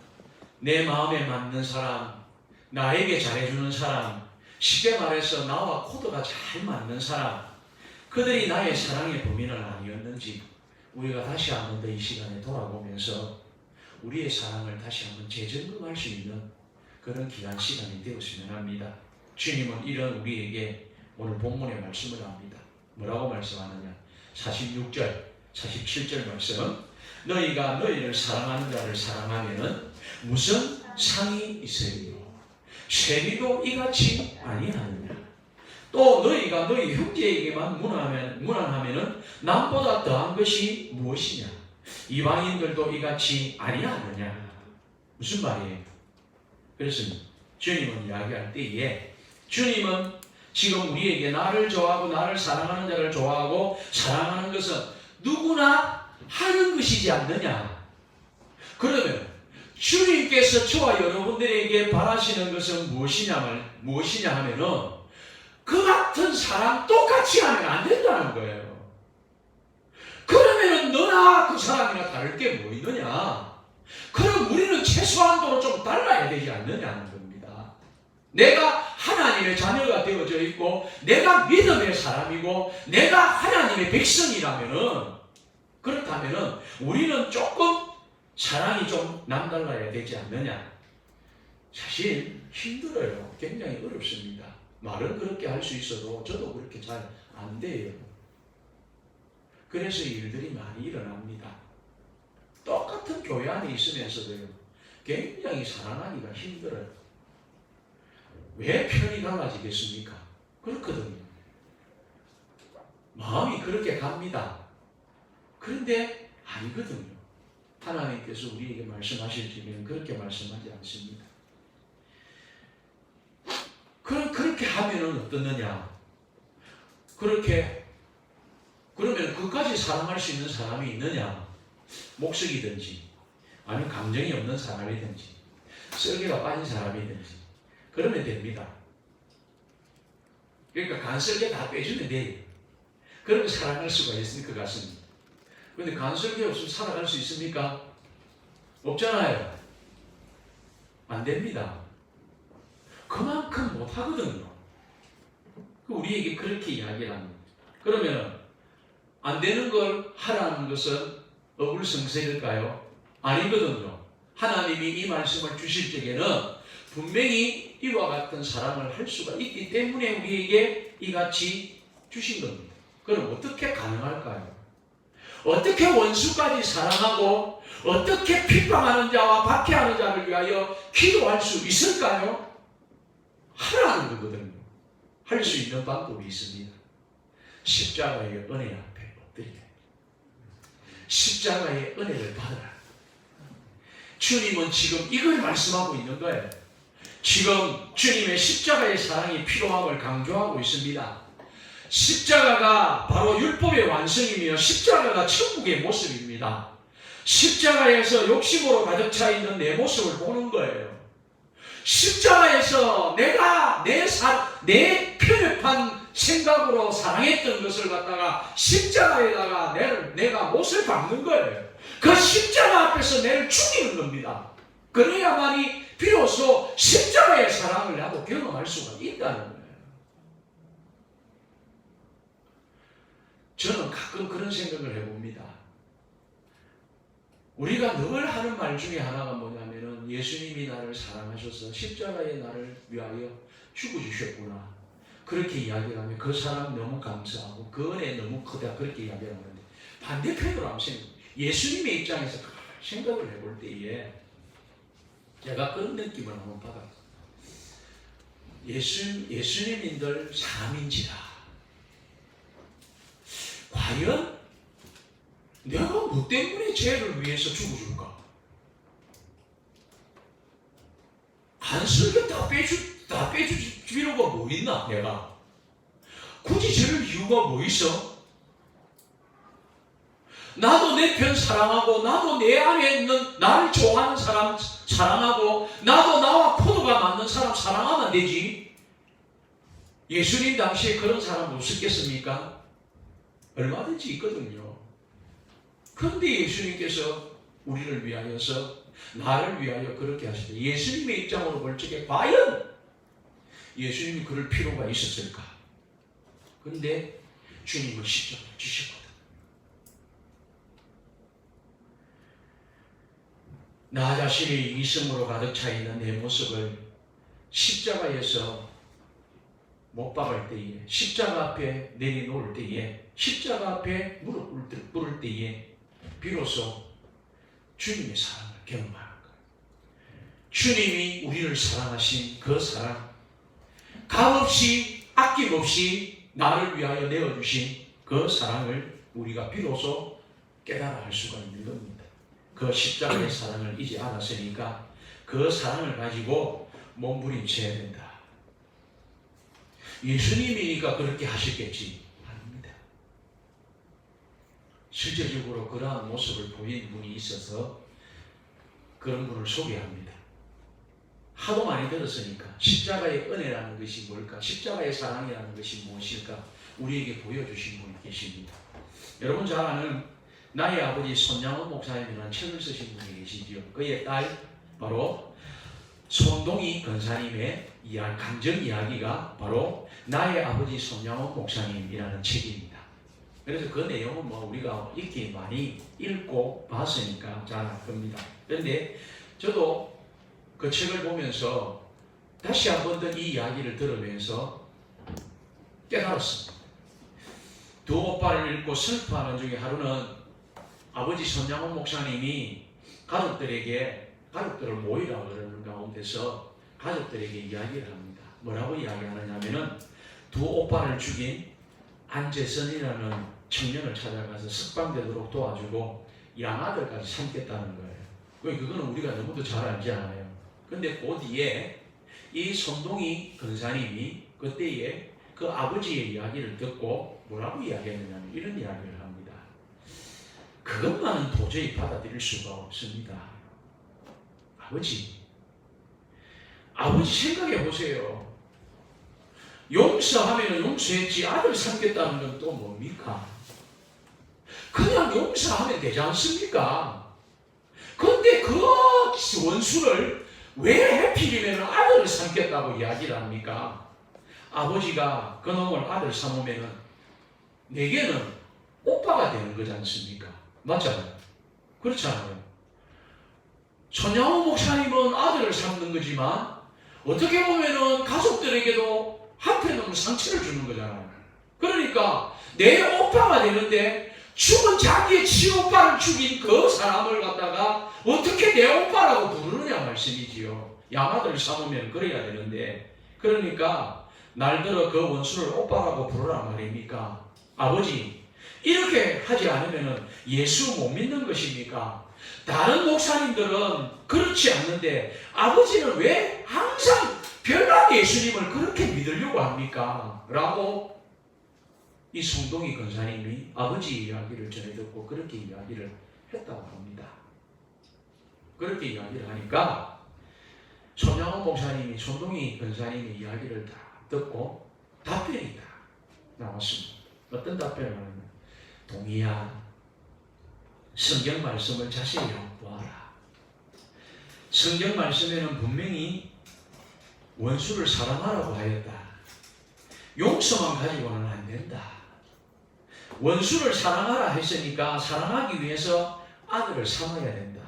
내 마음에 맞는 사람, 나에게 잘해주는 사람, 쉽게 말해서 나와 코드가 잘 맞는 사람, 그들이 나의 사랑의 범인은 아니었는지 우리가 다시 한 번 더 이 시간에 돌아보면서 우리의 사랑을 다시 한번 재점검할 수 있는 그런 귀한 시간이 되었으면 합니다. 주님은 이런 우리에게 오늘 본문의 말씀을 합니다. 뭐라고 말씀하느냐? 46절, 47절 말씀. 너희가 너희를 사랑하는 자를 사랑하면은 무슨 상이 있으리요? 세리도 이같이 아니하느냐? 또 너희가 너희 형제에게만 무난하면은 남보다 더한 것이 무엇이냐? 이방인들도 이같이 아니하느냐? 무슨 말이에요? 그래서 주님은 이야기할 때에 주님은 지금 우리에게 나를 좋아하고 나를 사랑하는 자를 좋아하고 사랑하는 것은 누구나 하는 것이지 않느냐? 그러면 주님께서 저와 여러분들에게 바라시는 것은 무엇이냐 하면은 그 같은 사랑 똑같이 하면 안 된다는 거예요. 그러면은 너나 그 사람이나 다를 게 뭐 있느냐? 그럼 우리는 최소한도로 좀 달라야 되지 않느냐는 겁니다. 내가 하나님의 자녀가 되어져 있고 내가 믿음의 사람이고 내가 하나님의 백성이라면은 그렇다면은 우리는 조금 사랑이 좀 남달라야 되지 않느냐? 사실 힘들어요. 굉장히 어렵습니다. 말은 그렇게 할 수 있어도 저도 그렇게 잘 안 돼요. 그래서 일들이 많이 일어납니다. 똑같은 교회 안에 있으면서도요. 굉장히 사랑하기가 힘들어요. 왜 편이 달라지겠습니까? 그렇거든요. 마음이 그렇게 갑니다. 그런데 아니거든요. 하나님께서 우리에게 말씀하실 때면 그렇게 말씀하지 않습니다. 그렇게 하면은 어떻느냐? 그러면 그까지 사랑할 수 있는 사람이 있느냐? 목석이든지, 아니면 감정이 없는 사람이든지, 썰개가 빠진 사람이든지, 그러면 됩니다. 그러니까 간썰개 다 빼주면 돼요. 그러면 사랑할 수가 있을 것 같습니다. 그런데 간설계 없으면 살아갈 수 있습니까? 없잖아요. 안 됩니다. 그만큼 못하거든요. 우리에게 그렇게 이야기를 합니다. 그러면 안 되는 걸 하라는 것은 어불성설일까요? 아니거든요. 하나님이 이 말씀을 주실 적에는 분명히 이와 같은 사랑을 할 수가 있기 때문에 우리에게 이같이 주신 겁니다. 그럼 어떻게 가능할까요? 어떻게 원수까지 사랑하고 어떻게 핍박하는 자와 박해하는 자를 위하여 기도할 수 있을까요? 하라는 거거든요. 할 수 있는 방법이 있습니다. 십자가의 은혜 앞에 엎드려 십자가의 은혜를 받으라. 주님은 지금 이걸 말씀하고 있는 거예요. 지금 주님의 십자가의 사랑이 필요함을 강조하고 있습니다. 십자가가 바로 율법의 완성이며 십자가가 천국의 모습입니다. 십자가에서 욕심으로 가득 차 있는 내 모습을 보는 거예요. 십자가에서 내가 내 편협한 생각으로 사랑했던 것을 갖다가 십자가에다가 내가 못을 박는 거예요. 그 십자가 앞에서 내를 죽이는 겁니다. 그래야만이 비로소 십자가의 사랑을 나도 경험할 수가 있다는 거예요. 저는 가끔 그런 생각을 해봅니다. 우리가 늘 하는 말 중에 하나가 뭐냐면은 예수님이 나를 사랑하셔서 십자가에 나를 위하여 죽어주셨구나. 그렇게 이야기하면 그 사람 너무 감사하고 그 은혜 너무 크다. 그렇게 이야기하는데 반대편으로 한번 예수님의 입장에서 생각을 해볼 때에 제가 그런 느낌을 한번 받았어요. 예수님인들 사람인지라 과연 내가 뭐 때문에 죄를 위해서 죽어줄까? 간섭을 다 빼줄 필요가 뭐 있나 내가? 굳이 저럴 이유가 뭐 있어? 나도 내 편 사랑하고 나도 내 안에 있는 나를 좋아하는 사람 사랑하고 나도 나와 코드가 맞는 사람 사랑하면 되지. 예수님 당시에 그런 사람 없었겠습니까? 얼마든지 있거든요. 그런데 예수님께서 우리를 위하여서 나를 위하여 그렇게 하시다. 예수님의 입장으로 볼 적에 과연 예수님이 그럴 필요가 있었을까? 그런데 주님은 십자가를 주시거든. 나 자신이 이성으로 가득 차 있는 내 모습을 십자가에서 못 박을 때에, 십자가 앞에 내려놓을 때에, 십자가 앞에 무릎 꿇을 때에 비로소 주님의 사랑을 경험하는 거예요. 주님이 우리를 사랑하신 그 사랑, 값없이 아낌없이 나를 위하여 내어주신 그 사랑을 우리가 비로소 깨달아 할 수가 있는 겁니다. 그 십자가의 사랑을 이제 알았으니까 그 사랑을 가지고 몸부림쳐야 된다. 예수님이니까 그렇게 하셨겠지. 아닙니다. 실제적으로 그러한 모습을 보인 분이 있어서 그런 분을 소개합니다. 하도 많이 들었으니까 십자가의 은혜라는 것이 뭘까? 십자가의 사랑이라는 것이 무엇일까? 우리에게 보여주신 분이 계십니다. 여러분 잘 아는 나의 아버지 손양원 목사님이라는 책을 쓰신 분이 계시지요. 그의 딸 바로 손동희 권사님의 감정 이야기가 바로 나의 아버지 손양원 목사님이라는 책입니다. 그래서 그 내용은 뭐 우리가 이렇게 많이 읽고 봤으니까 잘 알 겁니다. 그런데 저도 그 책을 보면서 다시 한 번 더 이 이야기를 들으면서 깨달았습니다. 두 오빠를 읽고 슬퍼하는 중에 하루는 아버지 손양원 목사님이 가족들을 모이라고 그러는 가운데서 가족들에게 이야기를 합니다. 뭐라고 이야기하느냐면은 두 오빠를 죽인 안재선이라는 청년을 찾아가서 석방되도록 도와주고 양아들까지 삼겠다는 거예요. 그거는 우리가 너무도 잘 알지 않아요. 근데 그 뒤에 이 손동희 권사님이 그때에 그 아버지의 이야기를 듣고 뭐라고 이야기했느냐면 이런 이야기를 합니다. 그것만은 도저히 받아들일 수가 없습니다. 아버지 생각해 보세요. 용서하면 용서했지 아들 삼겠다는 건 또 뭡니까? 그냥 용서하면 되지 않습니까? 그런데 그 원수를 왜 하필이면 아들을 삼겠다고 이야기를 합니까? 아버지가 그놈을 아들 삼으면 내게는 오빠가 되는 거지 않습니까? 맞잖아요. 그렇잖아요. 손양원 목사님은 아들을 삼는 거지만 어떻게 보면은 가족들에게도 한편으로 상처를 주는 거잖아요. 그러니까 내 오빠가 되는데 죽은 자기의 친오빠를 죽인 그 사람을 갖다가 어떻게 내 오빠라고 부르느냐 말씀이지요. 양아들 삼으면 그래야 되는데 그러니까 날들어 그 원수를 오빠라고 부르라 말입니까? 아버지 이렇게 하지 않으면 예수 못 믿는 것입니까? 다른 목사님들은 그렇지 않는데 아버지는 왜 항상 별난 예수님을 그렇게 믿으려고 합니까? 라고 이 손동희 권사님이 아버지 이야기를 전해 듣고 그렇게 이야기를 했다고 합니다. 그렇게 이야기를 하니까 손양원 목사님이 손동희 권사님의 이야기를 다 듣고 답변이 다 나왔습니다. 어떤 답변을 하냐면 동희야 성경 말씀을 자세히 보아라. 성경 말씀에는 분명히 원수를 사랑하라고 하였다. 용서만 가지고는 안 된다. 원수를 사랑하라 했으니까 사랑하기 위해서 아들을 삼아야 된다.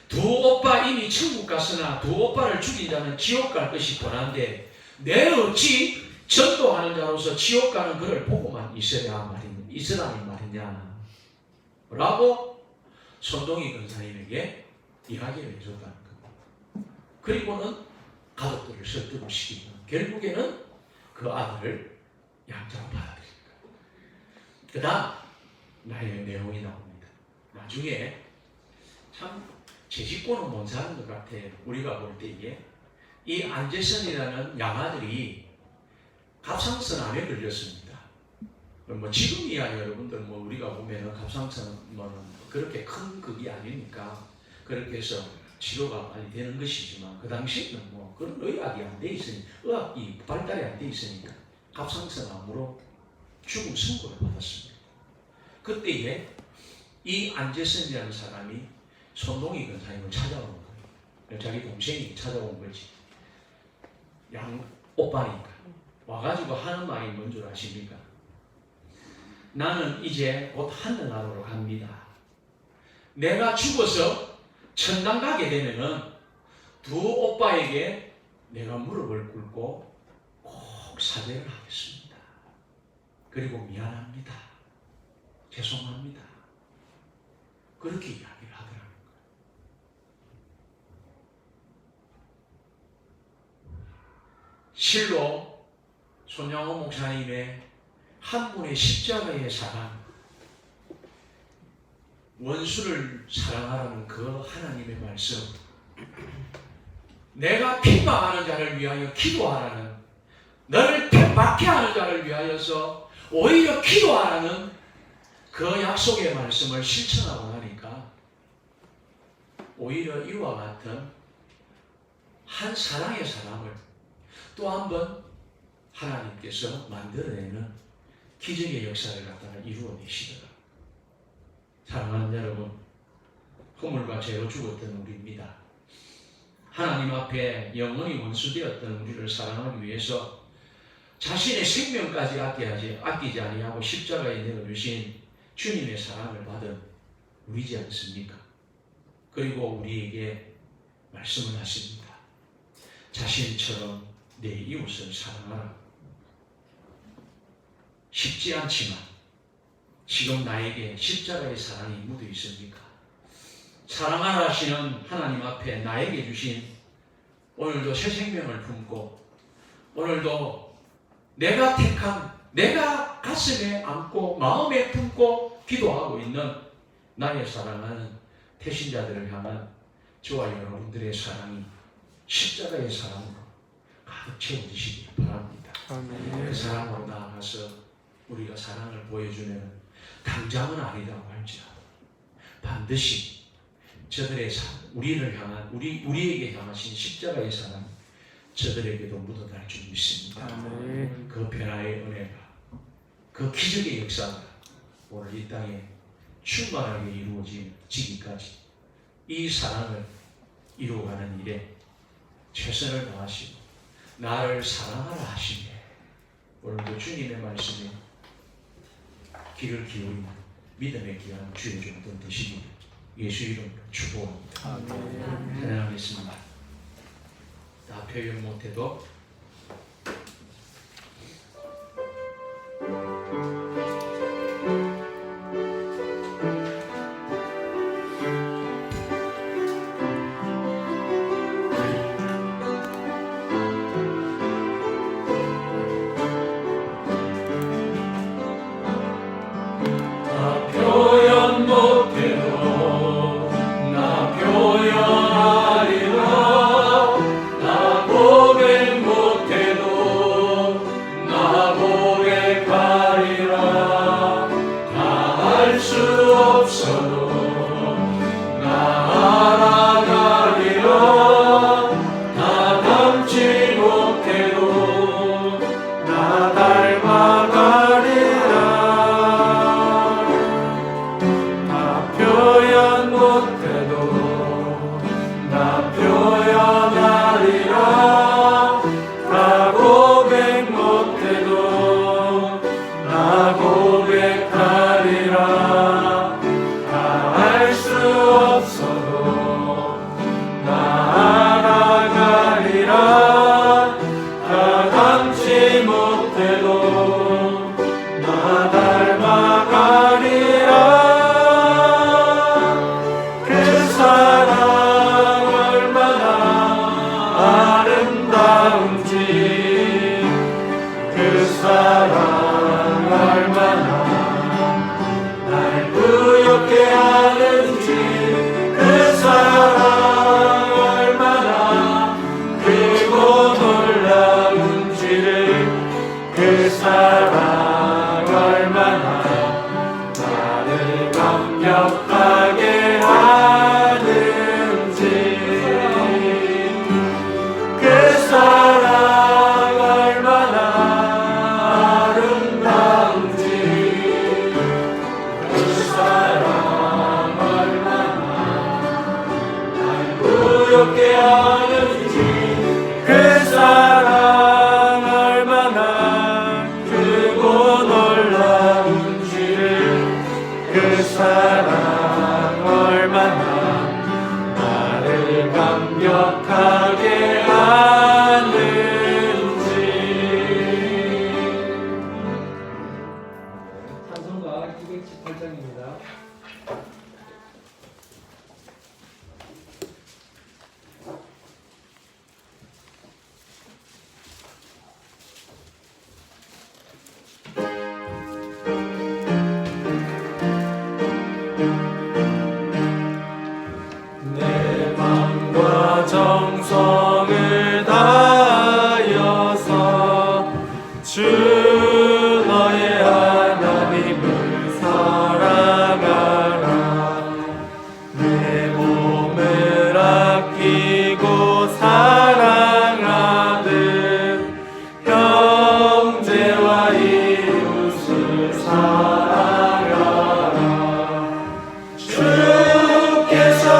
두 오빠 이미 천국 갔으나 두 오빠를 죽인 자는 지옥 갈 것이 뻔한데 내 어찌 전도하는 자로서 지옥 가는 그를 보고만 있으라는 말이냐 라고 손동희 권사님에게 이야기를 해줬다는 겁니다. 그리고는 가족들을 설득을 시키고 결국에는 그 아들을 양자로 받아들입니다. 그 다음 나의 내용이 나옵니다. 나중에 참 제식고는 못 사는 것 같아. 우리가 볼 때에 이 안재선이라는 양아들이 갑상선암에 걸렸습니다. 뭐 지금이야 여러분들 뭐 우리가 보면은 갑상선은 그렇게 큰 그게 아니니까 그렇게 해서 치료가 빨리 되는 것이지만 그 당시에는 뭐 그런 의학이 안 돼 있으니 의학이 발달이 안 돼 있으니까 갑상선암으로 죽음 선고를 받았습니다. 그때에 이 안재선이라는 사람이 손동희 권사님을 찾아온 거예요. 자기 동생이 찾아온 거지. 양 오빠니까 와가지고 하는 말이 뭔 줄 아십니까? 나는 이제 곧 하늘나라로 갑니다. 내가 죽어서 천당 가게 되면은 두 오빠에게 내가 무릎을 꿇고 꼭 사죄를 하겠습니다. 그리고 미안합니다. 죄송합니다. 그렇게 이야기를 하더라고요. 실로 손양호 목사님의 한 분의 십자가의 사랑, 원수를 사랑하라는 그 하나님의 말씀, 내가 핍박하는 자를 위하여 기도하라는, 너를 박해 하는 자를 위하여서 오히려 기도하라는 그 약속의 말씀을 실천하고 나니까 오히려 이와 같은 한 사랑의 사람을 또 한 번 하나님께서 만들어내는 기적의 역사를 갖다가 이루어내시더라. 사랑하는 여러분, 허물과 죄로 죽었던 우리입니다. 하나님 앞에 영원히 원수되었던 우리를 사랑하기 위해서 자신의 생명까지 아끼지 아니하고 십자가에 내어주신 주님의 사랑을 받은 우리지 않습니까? 그리고 우리에게 말씀을 하십니다. 자신처럼 내 이웃을 사랑하라. 쉽지 않지만 지금 나에게 십자가의 사랑이 묻어 있습니까? 사랑하라 하시는 하나님 앞에 나에게 주신 오늘도 새 생명을 품고 오늘도 내가 택한, 내가 가슴에 안고 마음에 품고 기도하고 있는 나의 사랑하는 태신자들을 향한 저와 여러분들의 사랑이 십자가의 사랑으로 가득 채워지시기 바랍니다. 그 사랑으로 나아가서 우리가 사랑을 보여주면 당장은 아니라고 할지라도 반드시 저들의 우리를 향한 우리에게 향하신 십자가의 사랑 저들에게도 묻어날 줄 믿습니다. 그 변화의 은혜가, 그 기적의 역사가 오늘 이 땅에 충만하게 이루어지기까지 이 사랑을 이루어가는 일에 최선을 다하시고 나를 사랑하라 하시네. 오늘도 주님의 말씀에 귀를 기울이는 믿음의 귀한 주의 종들 되시기를 예수 이름으로 축복합니다. 찬양하겠습니다. 다 표현 못해도 그 사랑 얼마나 크고 놀라운지를 그 사랑 정성을 다하여서 주 너의 하나님을 사랑하라. 내 몸을 아끼고 사랑하듯 형제와 이웃을 사랑하라. 주께서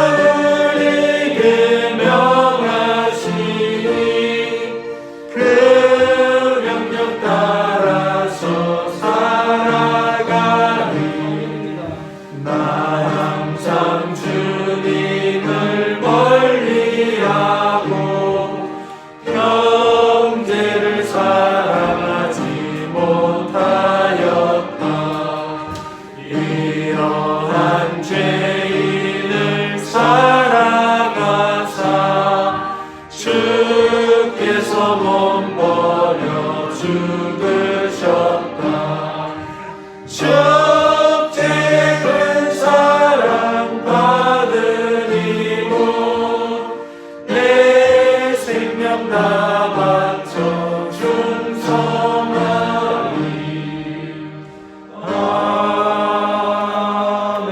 우리에게 명하시니 그 명령 따라서 살아가리. 나 항상 주님을 멀리하고 형제를 사랑하지 못하였다. 이러한 죄인을 사랑하사 주께서 몸 버려 죽으셨다. 축제의 큰 사랑 받으리고 내 생명 다 바쳐 충성하리. 아멘.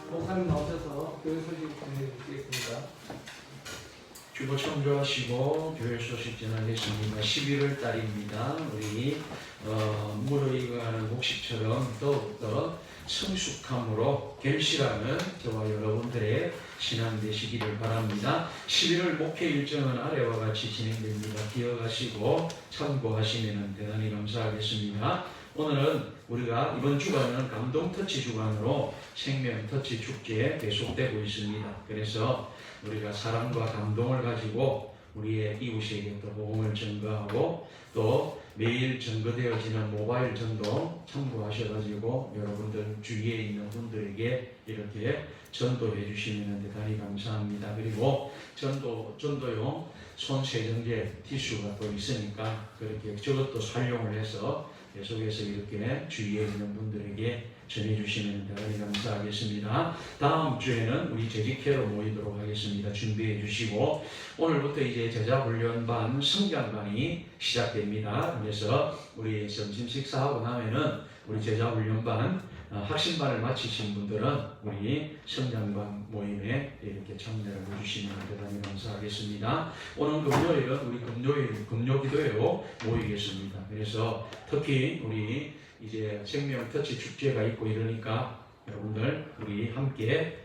목사님 나오셔서 교회 소식 전해주시겠습니다. 주보 청조하시고 교회 소식 전하겠습니다. 11월 달입니다. 우리 무르익어가는 곡식처럼 더욱더 성숙함으로 결실하는 저와 여러분들의 신앙 되시기를 바랍니다. 11월 목회 일정은 아래와 같이 진행됩니다. 기억하시고 참고하시면 대단히 감사하겠습니다. 오늘은 우리가 이번 주간은 감동 터치 주간으로 생명 터치 축제 계속되고 있습니다. 그래서 우리가 사랑과 감동을 가지고 우리의 이웃에게 또 복음을 전가하고 또 매일 전거되어지는 모바일 전도 참고하셔가지고 여러분들 주위에 있는 분들에게 이렇게 전도해 주시면 대단히 감사합니다. 그리고 전도용 손세정제 티슈가 또 있으니까 그렇게 저것도 활용을 해서 계속해서 이렇게 주위에 있는 분들에게 전해주시면 대단히 감사하겠습니다. 다음 주에는 우리 재직회로 모이도록 하겠습니다. 준비해 주시고 오늘부터 이제 제자훈련반 성장반이 시작됩니다. 그래서 우리 점심 식사하고 나면은 우리 제자훈련반 학신반을 마치신 분들은 우리 성장반 모임에 이렇게 참여를 해주시면 대단히 감사하겠습니다. 오늘 금요일은 우리 금요기도회로 모이겠습니다. 그래서 특히 우리 이제 생명 터치 축제가 있고 이러니까 여러분들 우리 함께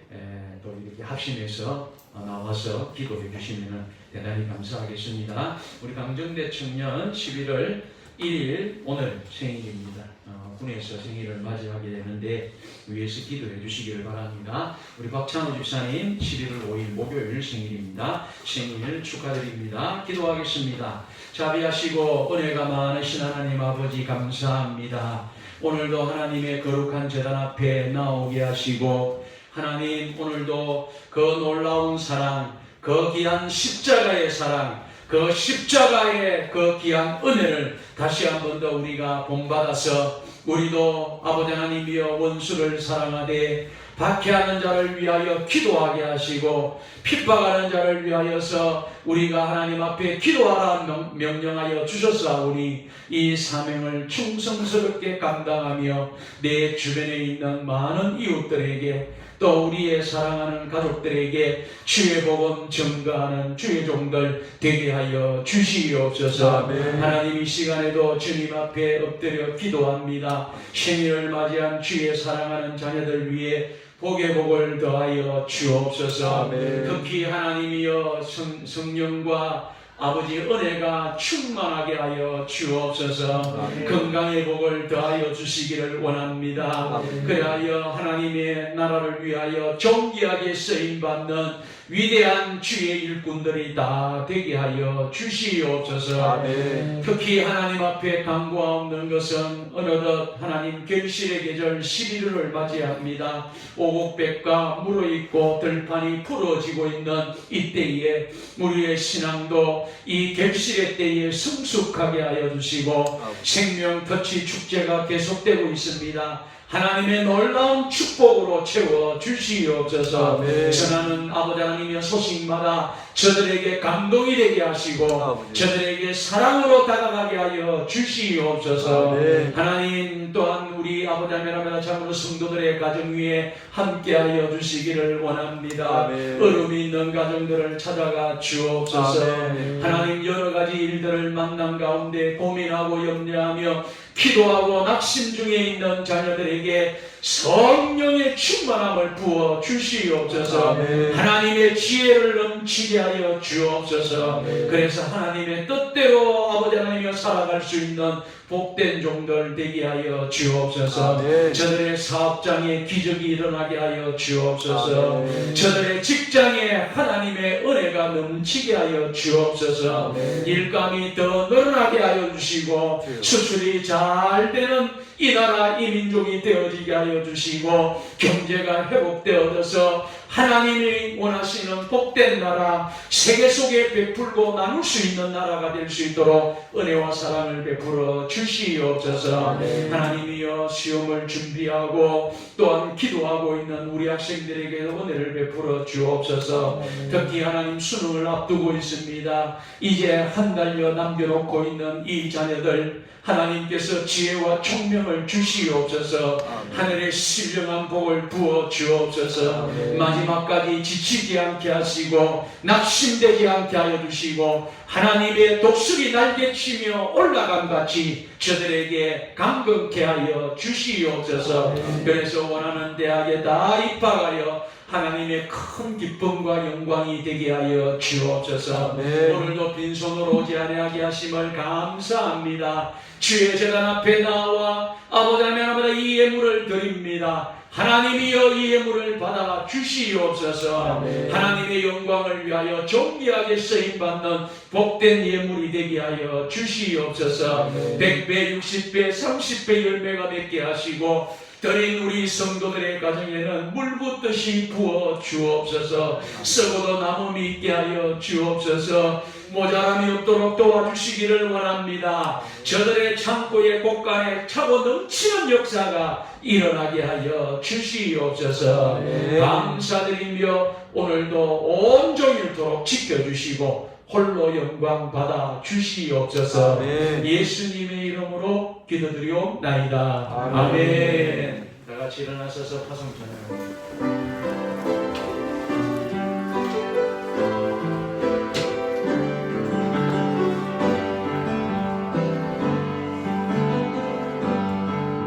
또 이렇게 합심해서 나와서 기도해 주시면 대단히 감사하겠습니다. 우리 강정대 청년 11월 1일 오늘 생일입니다. 군에서 생일을 맞이하게 되는데 위에서 기도해 주시기를 바랍니다. 우리 박찬호 집사님 11월 5일 목요일 생일입니다. 생일 축하드립니다. 기도하겠습니다. 자비하시고 은혜가 많으신 하나님 아버지 감사합니다. 오늘도 하나님의 거룩한 제단 앞에 나오게 하시고 하나님 오늘도 그 놀라운 사랑, 그 귀한 십자가의 사랑, 그 십자가의 그 귀한 은혜를 다시 한 번 더 우리가 본받아서 우리도 아버지 하나님이여 원수를 사랑하되 박해하는 자를 위하여 기도하게 하시고 핍박하는 자를 위하여서 우리가 하나님 앞에 기도하라 명령하여 주셨사오니 이 사명을 충성스럽게 감당하며 내 주변에 있는 많은 이웃들에게 또 우리의 사랑하는 가족들에게 주의 복음 전가하는 주의 종들 되게 하여 주시옵소서. 아멘. 하나님 이 시간에도 주님 앞에 엎드려 기도합니다. 생일을 맞이한 주의 사랑하는 자녀들 위해 복의 복을 더하여 주옵소서. 아멘. 특히 하나님이여 성령과 아버지 은혜가 충만하게 하여 주옵소서. 아멘. 건강의 복을 더하여 주시기를 원합니다. 아멘. 그리하여 하나님의 나라를 위하여 존귀하게 쓰임받는 위대한 주의 일꾼들이 다 되게 하여 주시옵소서. 아멘. 특히 하나님 앞에 간구하옵는 것은 어느덧 하나님 결실의 계절 11월을 맞이합니다. 오곡백과 물어있고 들판이 풀어지고 있는 이때에 우리의 신앙도 이 결실의 때에 성숙하게 하여 주시고 생명 터치 축제가 계속되고 있습니다. 하나님의 놀라운 축복으로 채워 주시옵소서. 아멘. 전하는 아버지 하나님의 소식마다 저들에게 감동이 되게 하시고 아버지. 저들에게 사랑으로 다가가게 하여 주시옵소서. 아멘. 하나님 또한 우리 아버지 하나님 참으로 성도들의 가정 위에 함께하여 주시기를 원합니다. 아멘. 어려움이 있는 가정들을 찾아가 주옵소서. 아멘. 하나님 여러 가지 일들을 만난 가운데 고민하고 염려하며 기도하고 낙심 중에 있는 자녀들에게 성령의 충만함을 부어 주시옵소서. 아멘. 하나님의 지혜를 넘치게 하여 주옵소서. 아멘. 그래서 하나님의 뜻대로 아버지 하나님과 살아갈 수 있는 복된 종들 되게 하여 주옵소서. 아멘. 저들의 사업장에 기적이 일어나게 하여 주옵소서. 아멘. 저들의 직장에 하나님의 은혜가 넘치게 하여 주옵소서. 아멘. 일감이 더 늘어나게 하여 주시고 수출이 잘 되는 이 나라 이 민족이 되어지게 하여 주시고 경제가 회복되어져서 하나님이 원하시는 복된 나라 세계 속에 베풀고 나눌 수 있는 나라가 될 수 있도록 은혜와 사랑을 베풀어 주시옵소서. 아멘. 하나님이여 시험을 준비하고 또한 기도하고 있는 우리 학생들에게도 은혜를 베풀어 주옵소서. 특히 하나님 수능을 앞두고 있습니다. 이제 한 달여 남겨놓고 있는 이 자녀들 하나님께서 지혜와 총명을 주시옵소서. 하늘의 신령한 복을 부어 주옵소서. 마지막까지 지치지 않게 하시고 낙심되지 않게 하여 주시고 하나님의 독수리 날개치며 올라간 같이 저들에게 강건케 하여 주시옵소서. 그래서 원하는 대학에 다 입학하여 하나님의 큰 기쁨과 영광이 되게 하여 주옵소서. 아멘. 오늘도 빈손으로 오지 아니하게 하심을 감사합니다. 주의 제단 앞에 나와 아버지 하나님 이 예물을 드립니다. 하나님이여 이 예물을 받아 주시옵소서. 아멘. 하나님의 영광을 위하여 존귀하게 쓰임받는 복된 예물이 되게 하여 주시옵소서. 아멘. 100배, 60배, 30배 열매가 맺게 하시고 드린 우리 성도들의 가정에는 물 붓듯이 부어 주옵소서. 썩어도 남음이 있게 하여 주옵소서. 모자람이 없도록 도와주시기를 원합니다. 저들의 창고의 곳간에 차고 넘치는 역사가 일어나게 하여 주시옵소서. 아멘. 감사드리며 오늘도 온종일토록 지켜주시고 홀로 영광 받아 주시옵소서. 아멘. 예수님의 이름으로 기도드리옵나이다. 아멘. 아멘. 다 같이 일어나셔서 파송전을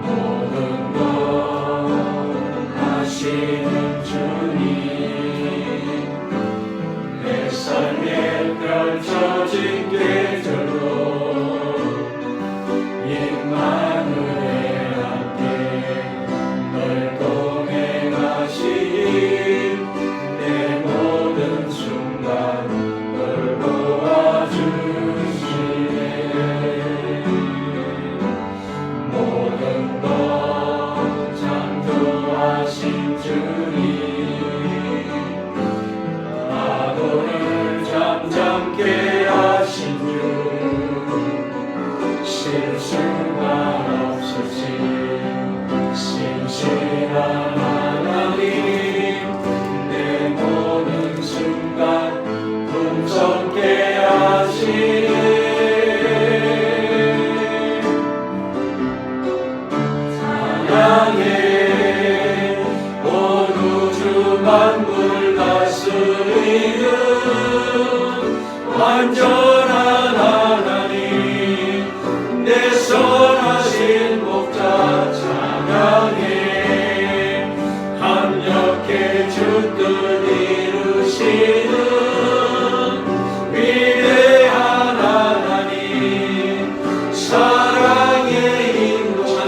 모든 것 하시는 주님 내 삶에 펼쳐진 계절로 임마누엘 함께 널 동행하시니 내 모든 순간 널 도와주시네. 모든 것 창조하신 주님 아도를 잠잠케 하신 주 실수가 없으신 신실한 하나님 내 모든 순간 풍성케 하시네. 찬양해 온 우주 만물 다스리는 완전한 하나님 내 선하신 목자 찬양해 합력해 주 뜻 이루시는 위대한 하나님 사랑의 인도자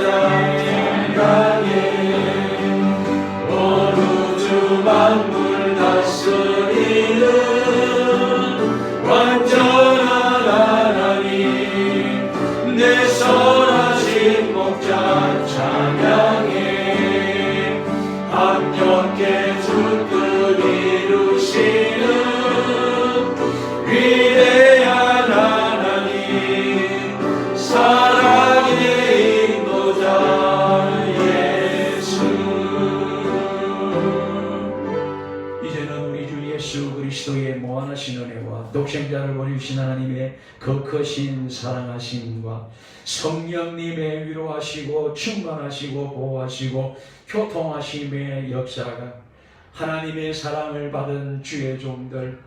찬양해 온 우주 만물 다스리는 완전한 하나님 내 선하신 목자 찬양해 합력해 주 뜻 이루시는 위대한 하나님 사랑의 인도자 예수. 독생자를 보내주신 하나님의 그 크신 사랑하심과 성령님의 위로하시고 충만하시고 보호하시고 교통하심의 역사가 하나님의 사랑을 받은 주의 종들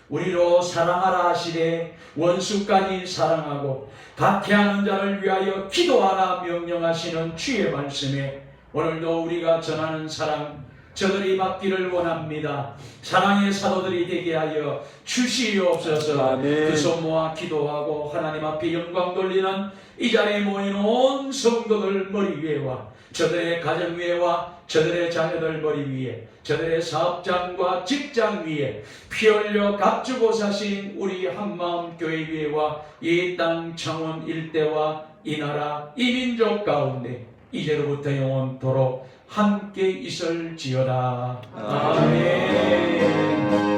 우리로 사랑하라 하시되 원수까지 사랑하고 박해하는 자를 위하여 기도하라 명령하시는 주의 말씀에 오늘도 우리가 전하는 사랑 저들이 받기를 원합니다. 사랑의 사도들이 되게 하여 주시옵소서. 아멘. 그 손 모아 기도하고 하나님 앞에 영광 돌리는 이 자리에 모인 온 성도들 머리 위에와 저들의 가정 위에와 저들의 자녀들 머리 위에 저들의 사업장과 직장 위에 피 흘려 값주고 사신 우리 한마음 교회 위에와 이 땅 창원 일대와 이 나라 이 민족 가운데 이제로부터 영원토록 함께 있을지어다. 아멘.